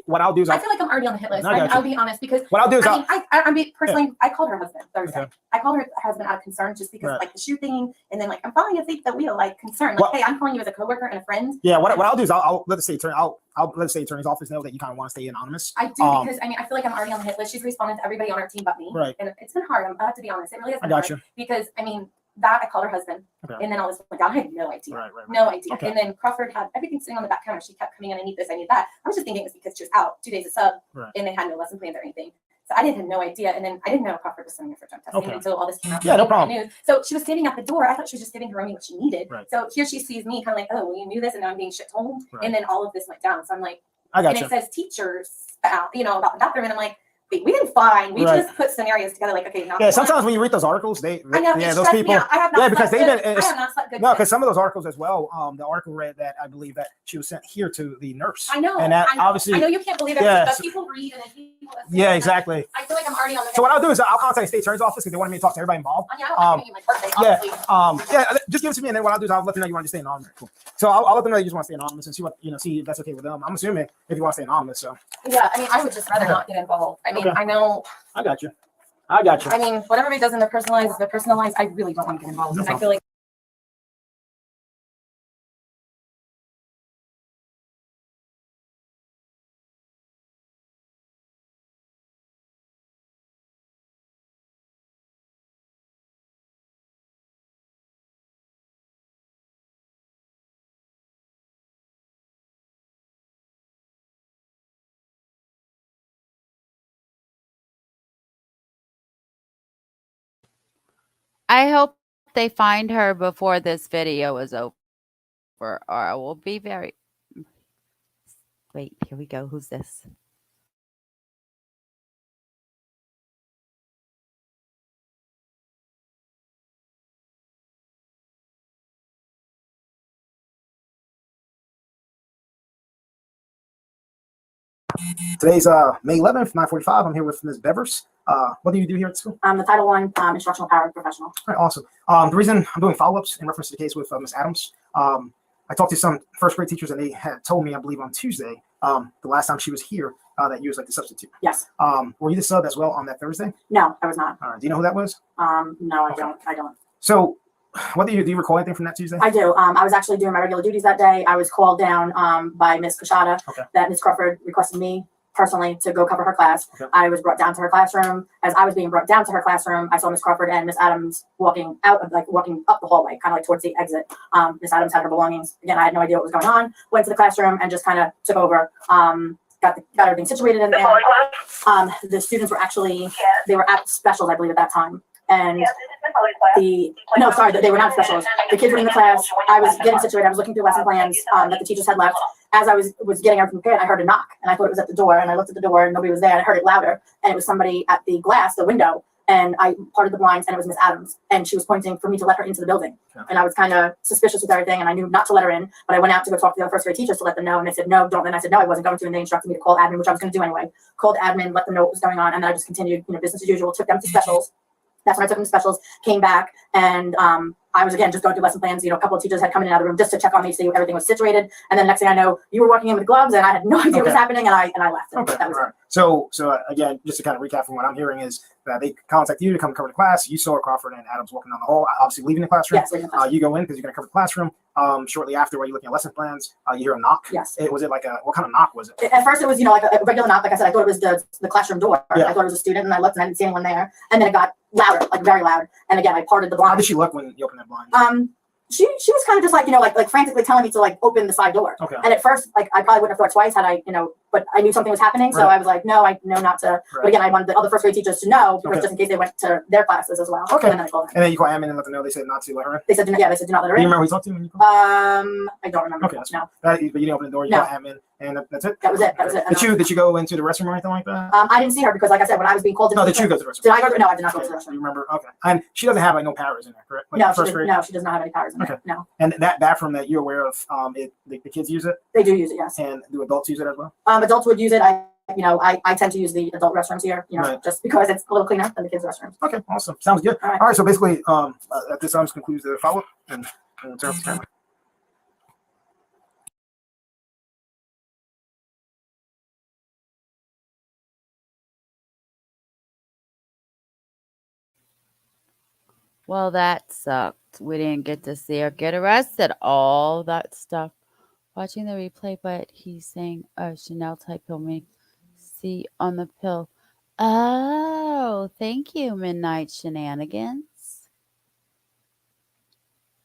What I'll do is I feel like I'm already on the hit list. I got you. I'll be honest because what I'll do is I mean, I mean, personally, I called her husband Thursday. Okay. I called her husband out of concern just because Right. like the shoe thing, and then like I'm following a fake the wheel, like concern. Like, What- hey, I'm calling you as a coworker and a friend. yeah. What I'll do is I'll let the state attorney. I'll let the state attorney's office know that you kind of want to stay anonymous. I do Um, because I mean I feel like I'm already on the hit list. She's responded to everybody on our team but me. Right. And it's been hard. I have to be honest. It really has I been got hard you. because I mean that I called her husband, Okay. and then all this went down. I had no idea. Right. Right. No idea. Okay. And then Crawford had everything sitting on the back counter. She kept coming in. I need this. I need that. I was just thinking it was because she was out 2 days of sub, Right. and they had no lesson plans or anything. So I didn't have no idea. And then I didn't know Crawford was sending her for drug testing Okay. until all this came out. Yeah, no in the problem. news. So she was standing at the door. I thought she was just giving her Romy what she needed. Right. So here she sees me kind of like, oh, well, you knew this, and now I'm being shit told. Right. And then all of this went down. So I'm like, I got and you. it says teachers about about the bathroom, and I'm like, wait, we didn't find. We Right. just put scenarios together. Like, okay, not Yeah. one. Sometimes when you read those articles, they I know, yeah, it those stressed me people. out. I have not Yeah, because slept they've good. been. I have not slept good. No, since. because some of those articles as well. The article read that I believe that she was sent here to the nurse. I know. And that I know. obviously. I know you can't believe it, Yeah, but so- people read and then people listen. Yeah, and exactly. I feel like I'm already on the. So what I'll do is I'll contact the state attorney's office because they wanted me to talk to everybody involved. I mean, I don't have anything like birthday, obviously. Yeah. Just give it to me, and then what I'll do is I'll let them know you want to stay anonymous. Cool. So I'll let them know you just want to stay anonymous and see what see if that's okay with them. I'm assuming if you want to stay anonymous. So Yeah, I mean, I would just rather not get involved. I mean, Okay. I know. I got you. I got you. I mean, what everybody does in their personal lives is their personal lives. I really don't want to get involved. And I feel like. I hope they find her before this video is over, or I will be very. Wait, here we go. Who's this? Today's May 11th, 9:45. I'm here with Ms. Bevers. What do you do here at school? I'm the Title I instructional power professional. All right, awesome. The reason I'm doing follow-ups in reference to the case with Ms. Adams, I talked to some first grade teachers and they had told me, I believe on Tuesday, the last time she was here, that you was like the substitute. Yes. Were you the sub as well on that Thursday? No, I was not. All right. Do you know who that was? No, I Okay. don't. I don't. So, what do you recall anything from that Tuesday? I do. I was actually doing my regular duties that day. I was called down by Miss Kashada Okay. that Miss Crawford requested me personally to go cover her class. Okay. I was brought down to her classroom. As I was being brought down to her classroom, I saw Miss Crawford and Miss Adams walking out, walking up the hallway, kind of like towards the exit. Miss Adams had her belongings. Again, I had no idea what was going on. Went to the classroom and just kind of took over. Got everything situated in there. The students were actually they were at specials, I believe, at that time. And they were not specials. The kids were in the class. I was getting situated. I was looking through lesson plans that the teachers had left. As I was getting everything prepared, I heard a knock, and I thought it was at the door. And I looked at the door, and nobody was there. And I heard it louder, and it was somebody at the glass, the window. And I parted the blinds, and it was Miss Adams, and she was pointing for me to let her into the building. Okay. And I was kind of suspicious with everything, and I knew not to let her in. But I went out to go talk to the other first grade teachers to let them know, and they said no, don't. And I said no, I wasn't going to, and they instructed me to call admin, which I was going to do anyway. Called admin, let them know what was going on, and then I just continued, business as usual. Took them to specials. That's when I took them to specials. Came back, and I was again just going through lesson plans. A couple of teachers had come in and out of the room just to check on me, see everything was situated. And then next thing I know, you were walking in with gloves, and I had no idea what was Okay. happening, and I left. And Okay. that was All right. So again, just to kind of recap from what I'm hearing is that they contact you to come cover the class. You saw Crawford and Adams walking down the hall, obviously leaving the classroom. Yes, leaving the classroom. You go in because you're going to cover the classroom. Shortly after, while you're looking at lesson plans, you hear a knock. Yes. Was it like what kind of knock was it? At first, it was like a regular knock. Like I said, I thought it was the classroom door. Yeah. I thought it was a student, and I looked and I didn't see anyone there. And then it got louder, like very loud. And again, I parted the How blind. did she look when you opened that blind? She was kind of just like frantically telling me to open the side door. Okay. And at first, I probably wouldn't have thought twice had I, but I knew something was happening. So Right. I was like, no, I know not to. Right. But again, I wanted the other first grade teachers to know because Okay. just in case they went to their classes as well. Okay. And then I called them. And then you call admin and let them know they said not to let her in. They said, do not let her Do you in. remember who you talked to when you called? I don't remember. Okay, that's No, But you didn't open the door. You No. called admin, and that's it. that was it. That was it. And Did you go into the restroom or anything like that? I didn't see her because, like I said, when I was being called No, into did you go to the restroom? Did I go to? No, I did not go to the Okay, restroom. you remember? Okay. And she doesn't have no powers in there, correct? Like No, first grade? no, she does not have any powers in there. Okay. No, And that bathroom that you're aware of, the kids use it, they do use it. Yes. and do adults use it as well? Adults would use it. I tend to use the adult restrooms here, Right. just because it's a little cleaner than the kids' restrooms. Okay, awesome. Sounds good. All right. All right. So basically, at this time, this concludes the follow-up, and we'll turn off the camera. Well, that sucked. We didn't get to see her get arrested. All that stuff. Watching the replay, but he's saying Chanel type pill me see on the pill. Oh, thank you, Midnight Shenanigans.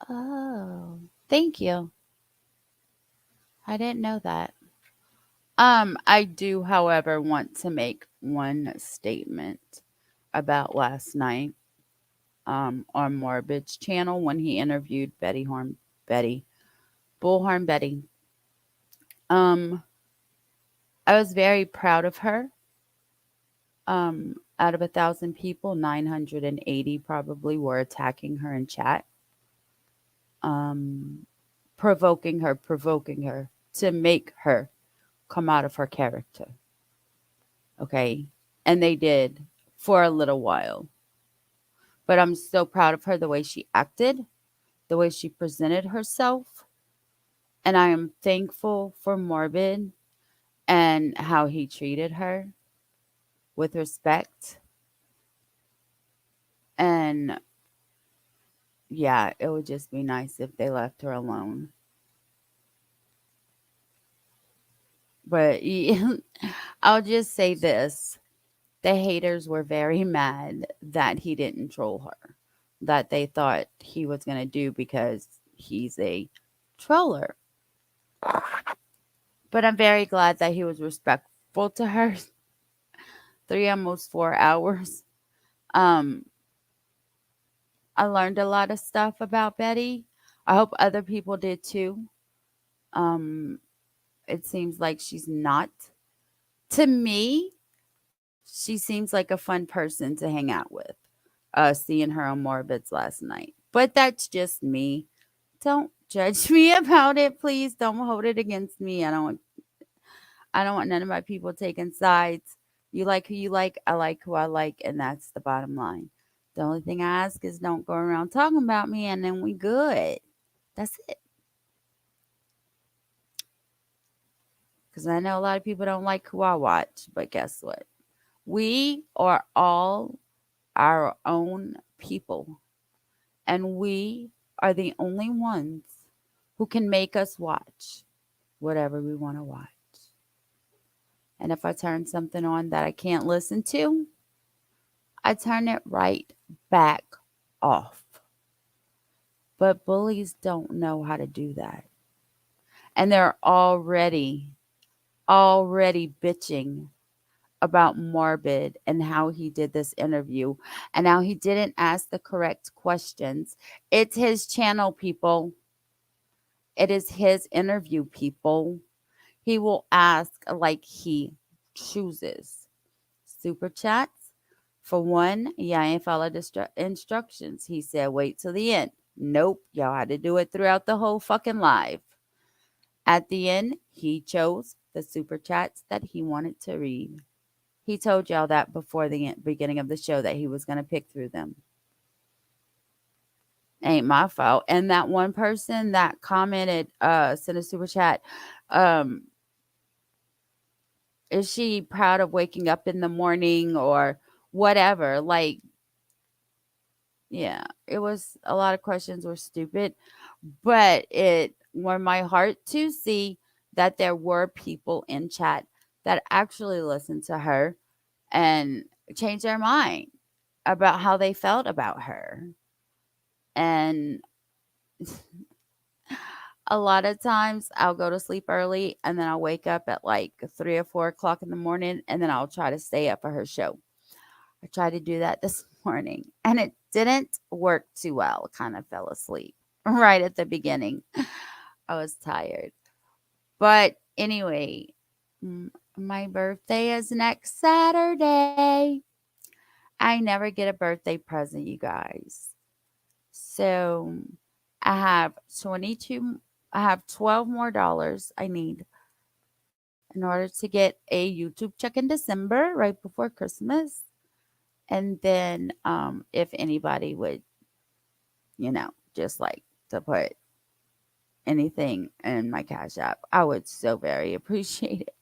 Oh, thank you. I didn't know that. I do, however, want to make one statement about last night on Morbid's channel when he interviewed Bullhorn Betty. I was very proud of her. Out of 1,000 people, 980 probably were attacking her in chat, provoking her to make her come out of her character. Okay. And they did for a little while. But I'm so proud of her, the way she acted, the way she presented herself. And I am thankful for Morbid and how he treated her with respect. And yeah, it would just be nice if they left her alone. But I'll just say this. The haters were very mad that he didn't troll her, that they thought he was going to do because he's a troller. But I'm very glad that he was respectful to her. 3, almost 4 hours. I learned a lot of stuff about Betty. I hope other people did too. It seems like she's not. To me, she seems like a fun person to hang out with. Seeing her on Morbid's last night. But that's just me. Don't judge me about it, please. Don't hold it against me. I don't want none of my people taking sides. You like who you like, I like who I like, and that's the bottom line. The only thing I ask is don't go around talking about me, and then we good. That's it. Because I know a lot of people don't like who I watch, but guess what? We are all our own people, and we are the only ones who can make us watch whatever we want to watch. And if I turn something on that I can't listen to, I turn it right back off. But bullies don't know how to do that. And they're already bitching about Morbid and how he did this interview and how he didn't ask the correct questions. It's his channel, people. It is his interview, people. He will ask like he chooses. Super chats. For one, y'all ain't followed instructions. He said, wait till the end. Nope. Y'all had to do it throughout the whole fucking live. At the end, he chose the super chats that he wanted to read. He told y'all that before the beginning of the show that he was going to pick through them. Ain't my fault. And that one person that commented, sent a super chat, is she proud of waking up in the morning or whatever? Like, yeah, it was a lot of questions were stupid, but it warmed my heart to see that there were people in chat that actually listened to her and changed their mind about how they felt about her. And a lot of times I'll go to sleep early and then I'll wake up at like 3 or 4 o'clock in the morning and then I'll try to stay up for her show. I tried to do that this morning and it didn't work too well. Kind of fell asleep right at the beginning. I was tired. But anyway, my birthday is next Saturday. I never get a birthday present, you guys. So I have 12 more dollars I need in order to get a YouTube check in December, right before Christmas. And then if anybody would, just like to put anything in my Cash App, I would so very appreciate it.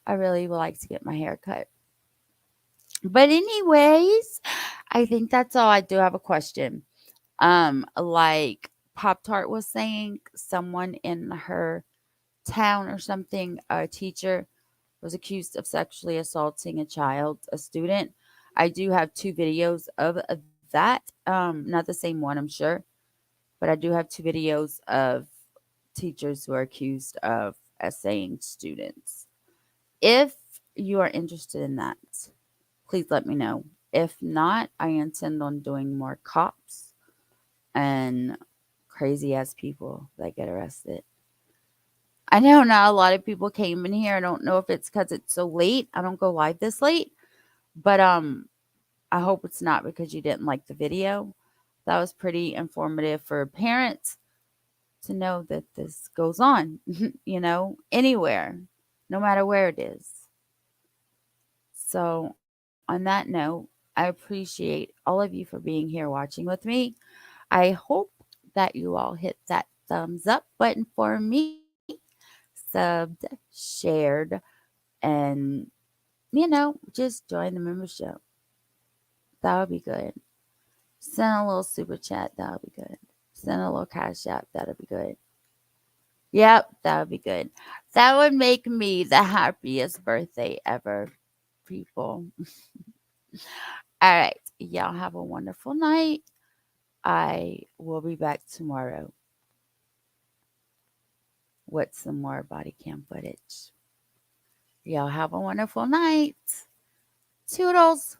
I really would like to get my hair cut. But anyways, I think that's all. I do have a question. Like Pop Tart was saying, someone in her town or something, a teacher was accused of sexually assaulting a student. I do have 2 videos of that. Not the same one, I'm sure, but I do have 2 videos of teachers who are accused of essaying students. If you are interested in that, please let me know. If not, I intend on doing more cops and crazy ass people that get arrested. I know not a lot of people came in here. I don't know if it's because it's so late. I don't go live this late, but I hope it's not because you didn't like the video. That was pretty informative for parents to know that this goes on, anywhere, no matter where it is. So, on that note, I appreciate all of you for being here watching with me. I hope that you all hit that thumbs up button for me, subbed, shared, and, just join the membership. That would be good. Send a little super chat. That would be good. Send a little cash app. That would be good. Yep, that would be good. That would make me the happiest birthday ever, people. All right. Y'all have a wonderful night. I will be back tomorrow with some more body cam footage. Y'all have a wonderful night. Toodles.